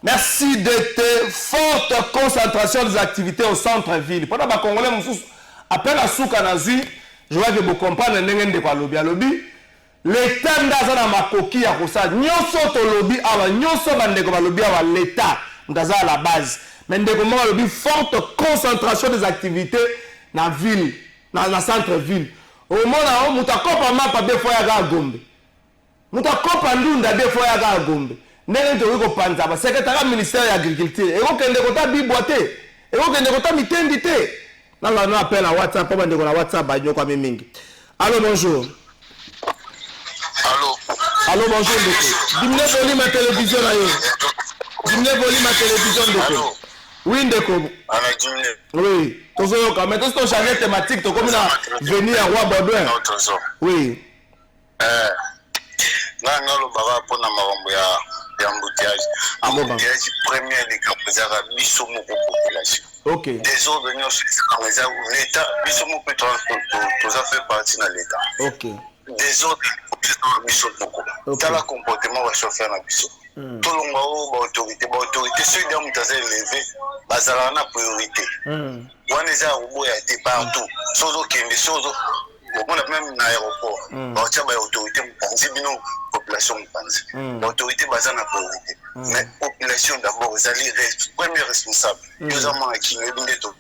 Merci de tes fortes concentrations des activités au centre-ville. Pendant que les Congolais appellent à Souka Nazui, je vois que vous comprenez le lobby. L'État n'a pas makoki à ça. Nyoso to lobby awa nyoso bandeko ba lobby awa l'État ndaza à la base. Mais ndeko mo lobby forte concentration des activités dans la ville, dans la centre-ville. Au moment où mutakopa mapa deux fois ya Gombe. Mutakopa ndunda deux fois ya Gombe. Ndenge to ko panza ba secrétaire ministère de l'agriculture. Et okende kota biboité. Et okende kota mitendi te. Là on appelle à WhatsApp, pas bandeko na WhatsApp ba nyoko mingi. Allô, bonjour. Allô, bonjour, Ndeko. Dimne volume ma télévision là. Dimne volume ma télévision, Ndeko. Oui, Ndeko. Oui. Tozoyoka. Mais tout ce qu'on change thématique, tu comme venir à Roi Baudouin. Oui. Là, nous avons pour embouteillage. Embouteillage premier des campagnes, biso mon population. Ok. Des autres l'État, biso mon peut tout ça fait partie de l'État. Ok. Des autres dans le comportement va chauffeur na biso tout le monde autorité ceux qui ont été élevés bazala na priorité wana za robo ya été partout sozo kende sozo on a même na aéroport ba tia ba autorité mpanzi bino population mpanzi autorité bazala na priorité mais population d'abord zali premier responsable nous avons qui ndeto.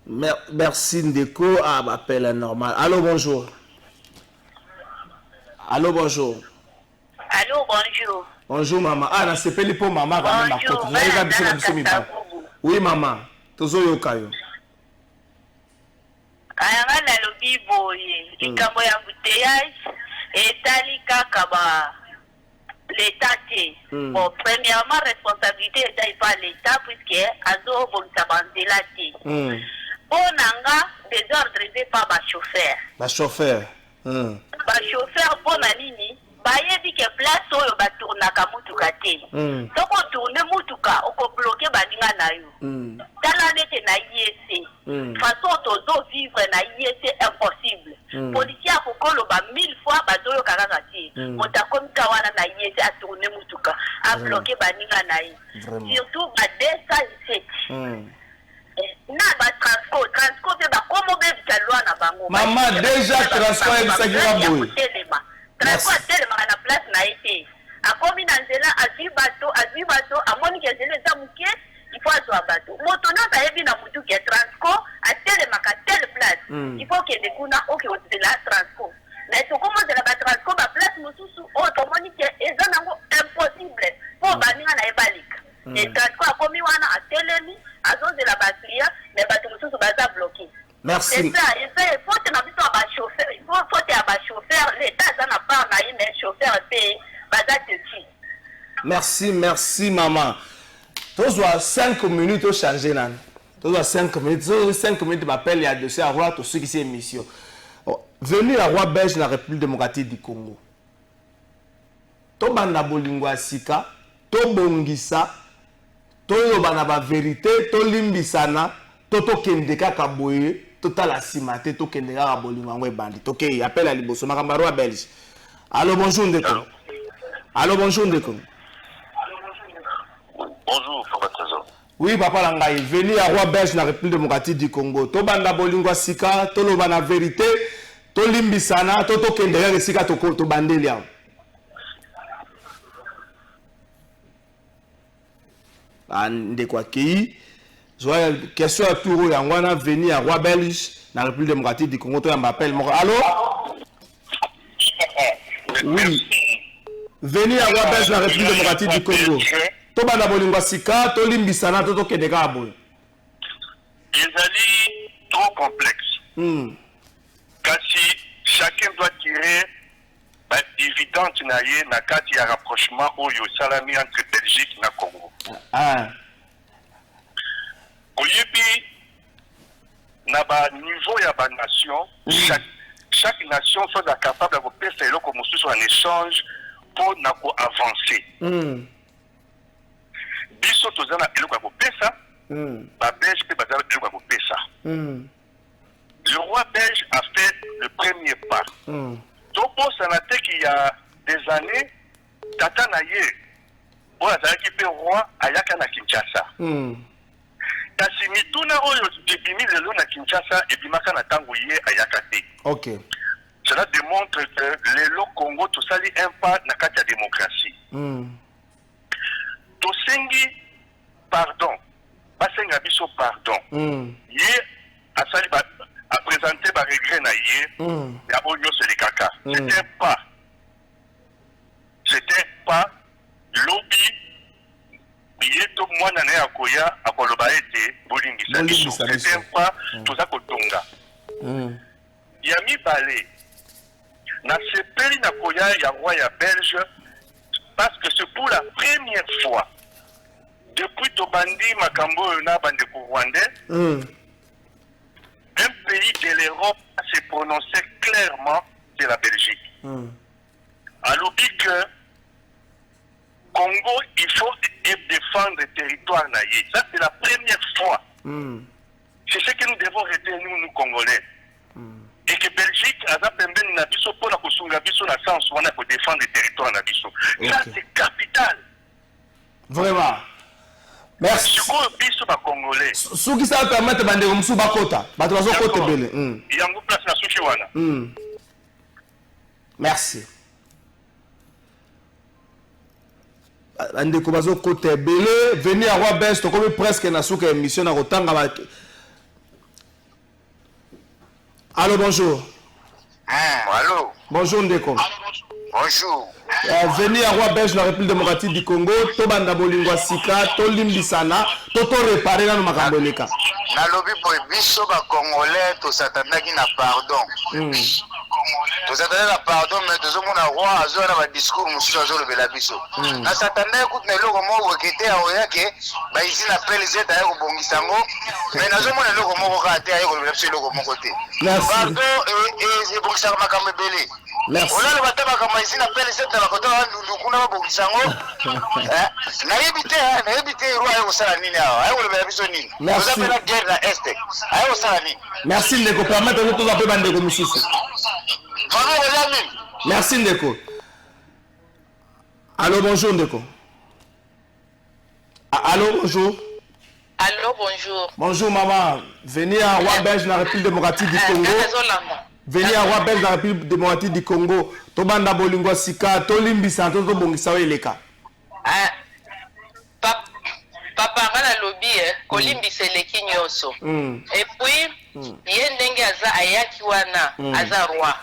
Merci Ndeko. Ah, m'appelle normal. Allô, bonjour. Allô, bonjour. Allô, bonjour. Bonjour, maman. Ah, c'est pas pour maman. Bonjour. Oui, maman. Tozo yokayo. Ayanga na lobi boye. Likambo ya bouteillage. Etali kaka ba. L'État te. Bon, premièrement, responsabilité est pas l'État puisque azo bonisa bandela te. Bonanga désordre pas ba chauffeur. Ba chauffeur. Ba chauffeur bona nini? Bayebi ke place oyo ba tournaka mutuka te. Toko tourner mutuka oko bloquer baninga na yo. Tala nete na IEC. Façon tozo vivre na IEC impossible. Policier akokolo ba 1000 fois bazoyo kakaka te. Motakomi kawana na IEC a tourner mutuka, a bloquer baninga na yo. Surtout ba 207. Na ba transport pe ba komo be bitalwa na bango. Maman déjà transport ebisakira boye. Transport telema na place na été. Akomi na nzela azwi bato amoni ke nzela za muke il faut azwa bato. Moto na ba yebi na mutu ke transport a telema ka telle place. Il faut que de kuna oke otela transport. Mais to komo de la ba transport ba place mususu o to moni ke eza nango impossible. Po baninga na ebalika. Et transport akomi wana a telemi azonze la batterie mais bato mususu baza bloqué. Merci. C'est ça, il faut que ma vie soit chauffeur, il faut que chauffeur, l'État n'a pas mais chauffeur paye, baza dessus. Merci maman. Tous 5 minutes au changer là. Tous 5 minutes m'appelle il y a dossier à roi tous ceux qui c'est émission. Venir à roi belge la République démocratique du Congo. To banda bolingwa sika, to bongisa, to yobana ba vérité, to limbisana, to kende kaka boye. Total asimate to kendera abolinga ngwe bandi toke appelle à liboso makamba roi belge. Allô bonjour Ndeko. Allô bonjour Ndeko. Bonjour papa trésor. Oui papa langai venu à roi belge na République démocratique du Congo to banda bolingwa sika to loba na vérité to limbisana to kendera sika to bandelia. Ndeko akei Joël, question à Touro, il y a un venu à Roi Belge, dans la République démocratique du Congo, tu m'appelles. Allô? Oui. Venu à Roi Belge, dans la République démocratique du Congo. Tu vas dans Bolingwa Sika, tu limbisana, tu es des gars. Les alliés trop complexes. Car si chacun doit tirer la dividende na kati ya rapprochement au salami entre Belgique et Congo. Oyebi na ba niveau ya ba nation chaque nation soit capable de faire le comme en échange pour na ko avancer. Biso tozana eloko ko pesa ba belge pe bazala eloko ko pesa. Le roi belge a fait le premier pas. Donc on s'en a qu'il y a des années tata na ye oyo azalaki mpe roi ayaka na Kinshasa. Kasi mituna oyo ebimi lelo na Kinshasa ebimaka na ntango ye ayaka te. Ok. Cela démontre que lelo Congo tosali un pas na kati ya démocratie. Tosengi pardon. Basenga biso pardon. Ye asali a présenté ba regret na ye ya bonyo c'est le caca. C'était pas lobby bieto mwana na yakoya akoloba ete bolingisa biso. C'était pas toza kotonga. Ya mibale na sepeli na koya ya roi ya Belge parce que c'est pour la première fois depuis Tobandi Makambo na bandeko rwandais, un pays de l'Europe s'est prononcé clairement de la Belgique. Alors que Congo, il faut défendre le territoire naïe. Ça c'est la première fois. C'est ce que nous devons retenir nous Congolais. Et que Belgique a pembeni na biso pour la kosunga biso na sens wana pour défendre le territoire na biso. Ça c'est capital. Vraiment. Merci. Sikoyo biso ba Congolais. Soki ça permettre bande comme sou bakota. Bato bazo kote bele. Yango place na suki wana. Merci. Bande ko bazo kote bele venir à roi Belge to comme presque na souka émission na kotanga ba. Allô, bonjour. Allô. Bonjour Ndeko. Bonjour. Venir à roi Belge la République démocratique du Congo, to banda bolingwa sika, to limbisana, to réparer na makambo leka. Na lobi po biso ba Congolais to satandaki na pardon. To satandaki na pardon mais to zomona roi azo na ba discours mususu azo lobela biso. Na satandaki kuti na loko moko kete ayo yake ba ici na PLZ ayo kobongisa ngo mais na zomona loko moko kate ayo lobela biso loko moko te. Pardon et bongisa makambo belé. Merci. On a le bâtiment comme ici, on appelle les autres, on a le Bogisango. N'habitez roi et au Salanine, vous avez la guerre à l'Est. Merci Ndeko, permettez de nous appeler Bandeko Moussissi. Merci Ndeko. Allô, bonjour Ndeko. Allô, bonjour. Allô, bonjour. Bonjour maman. Venez à Roi Belge, la République démocratique du Congo. Venir à roi Belge dans la République démocratique du Congo. Tobanda bolingwa sika, tolimbisa, to bongisa weleka. Papa ngana lobby kolimbisa leki nyoso. Et puis yendenge aza ayaki wana aza roi.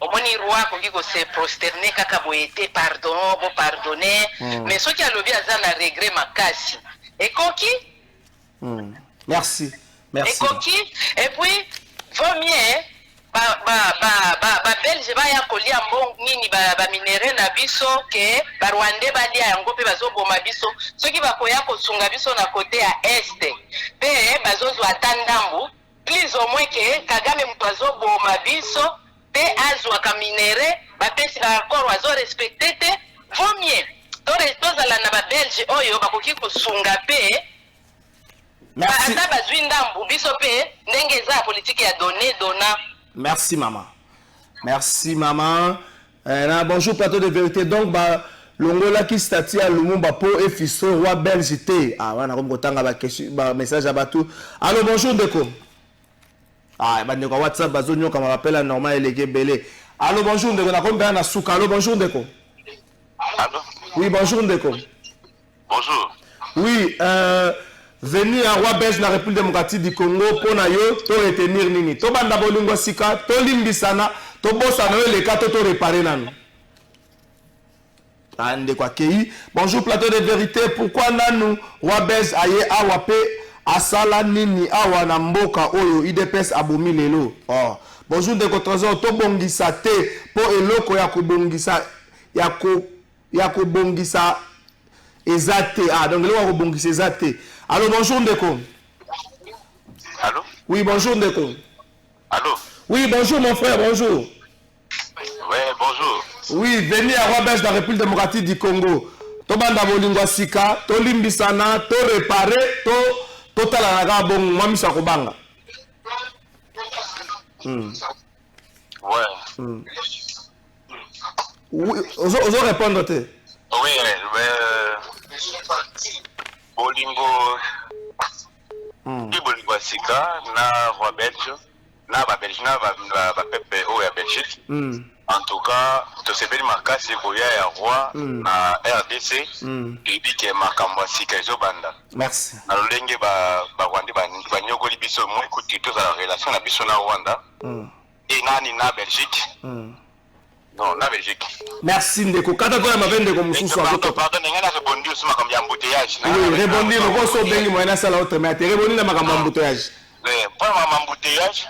Omoni roi koki ko se prosterner kaka boyete pardon, bo pardonner, mais soki a lobby aza na regret makasi. Et koki? Merci. Merci. Et koki? Et puis vaut mieux Belge ba ya kolia mbongo nini ba minere na biso ke ba Rwandais ba lia yango pe bazoboma biso soki bakoya kosunga biso na côté ya est pe bazozwa tandambu plus au moins ke Kagame muto azoboma biso pe azwa ka minere ba pesi ba accord azo respecter te vaut mieux tozala na ba Belge oyo bakoki kosunga pe merci ata bazwi ndambu biso pe ndenge za politique ya dona. Merci maman. Merci maman. Bonjour plateau de vérité. Donc Longola qui stati à Lumumba po et fisso roi Belge té. Ah wana comme kotanga ba question ba message à batou. Allô bonjour Ndeko. Ah ba ndeko WhatsApp bazonyo comme rappel à normal et belé. Allô bonjour Ndeko na kombe na souka. Allô bonjour Ndeko. Allô. Oui bonjour Ndeko. Bonjour. Oui venir à roi Belge la République démocratique du Congo pour na yo to retenir nini to banda bolingwa sika to limbisana to bosana le kato to réparer nanu ande kwa kei. Bonjour plateau de vérité, pourquoi nanu roi Belge aye awape asala nini awa na mboka oyo IDPS abomi lelo. Oh bonjour de trésor to bongisa te po eloko ya kobongisa ya kobongisa ezate. Ah donc eloko ya kobongisa ezate. Allô, bonjour Ndeko. Allô? Oui, bonjour Ndeko. Allô? Oui, bonjour mon frère, bonjour. Oui, bonjour. Oui, venez à roi Belge dans la République démocratique du Congo. Tobanda bolingwa sika, to limbisana, to réparer, to talanaga bon, mami sakobanga. Ouais. Oui, oso répondre te. Oui, bolingo bolingo sika na roi belge na ba belge na ba pepe o ya Belgique. En tout cas, to sepeli makasi koya ya roi na RDC et puis que makambo sika zo banda. Merci. Na lolenge ba Rwanda ba nyokoli biso mo ekuti to za relation na biso na Rwanda. Et nani na Belgique. Non, la Belgique. Merci Ndeko. Kata kwa ma vende comme sous pardon, ngana rebondi sur makambo ya embouteillage. Oui, rebondi le ko so bengi mo na sala autre mais rebondi na makambo ya embouteillage. Pas makambo embouteillage.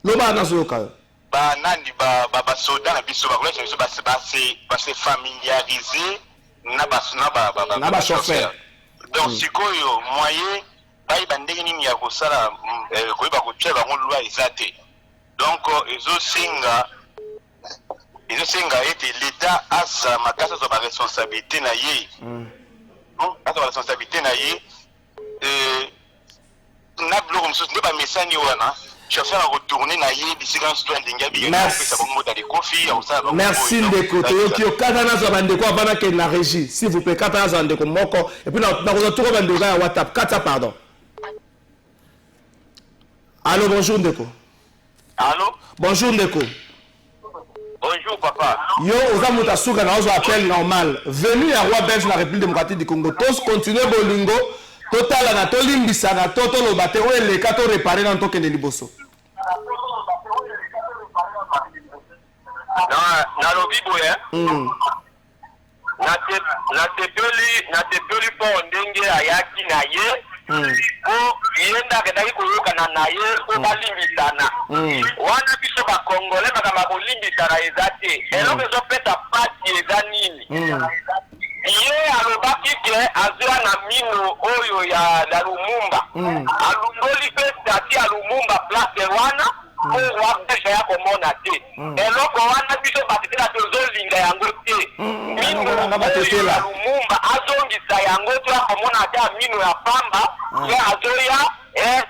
Loba na so ka. Ba nandi ba soda na biso ba kula biso ba se familiariser na ba chauffeur. Donc sikoyo moyen ba ibandenge nini ya kosala ko ba ko tsheba ngo lwa izate. Donc ils ont été l'État a sa responsabilité na yé. A sa responsabilité na yé. Na blog comme ça ne pas message wana. Chauffeur a retourné na yé d'ici quand tu as dingabi. Merci Ndeko. Tokyo kata na zo bandeko avana ke na régie. S'il vous plaît kata na zo bandeko moko et puis na retour bandeko ya WhatsApp. Kata pardon. Allô, bonjour Ndeko. Allô? Bonjour Ndeko. Bonjour papa. Yo, Ozamuta Souga na ozo appel normal. Venu à Roi Belge la République démocratique du Congo. Tous continuer bolingo. Total na tolimbisa na toto lo bate o le kato réparer dans token de liboso. Na lobi boye. Na tepeli po ndenge ayaki na ye. Yenda kedaki koyokana na ye ko balimbisana wana biso bakongole makamba kolimbisana eza te eloko ezopesa pasi eza nini ye alobaki ke azwa na mino oyo ya Lumumba alungoli pe stati ya Lumumba place wana po wapesha ya komona te eloko wana biso batetela tozolinga yango te mino oyo ya Lumumba azongisa yango to akomona te mino ya pamba ya azoya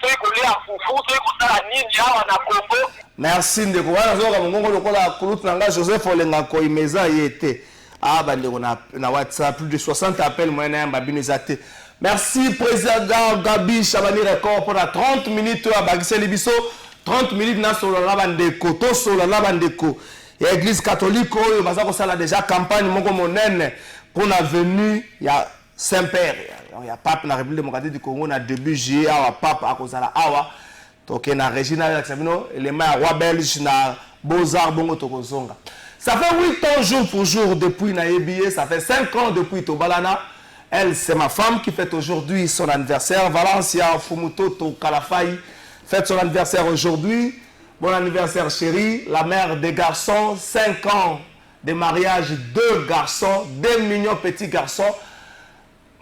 soki kolia fufu soki kosala nini awa na Congo. Merci Ndeko wana zoka mongongo lokola kulutu na nga Joseph Olenga ko imeza yete bandeko na WhatsApp plus de 60 appels moyens ya babino ezate. Merci président Gabi Chabani record pour la 30 minutes à Bagiseli biso 30 minutes na solo la bandeko to solo la bandeko et église catholique oyo baza ko sala déjà campagne moko monene pour la venue ya Saint-Père. Il y a pape na République démocratique du Congo na début juillet awa pape akozala awa toke na Regina Alexandrino élément ya roi belge na Beaux-Arts bongo tokozonga. Ça fait 8 ans jour pour jour depuis na EBA, ça fait 5 ans depuis Tobalana. Elle c'est ma femme qui fête aujourd'hui son anniversaire. Valencia Fumuto to Kalafai fête son anniversaire aujourd'hui. Bon anniversaire chérie, la mère des garçons, 5 ans de mariage, 2 garçons, 2 mignons petits garçons.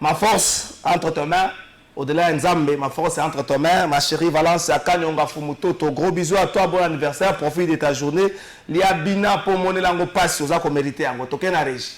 Ma force entre tes mains, au-delà Nzambe, ma force est entre tes mains, ma chérie Valence, Kanyonga Fumuto, gros bisous à toi, bon anniversaire, profite de ta journée. Lia Bina pour mon langue passe, aux a mérité, en token à régie.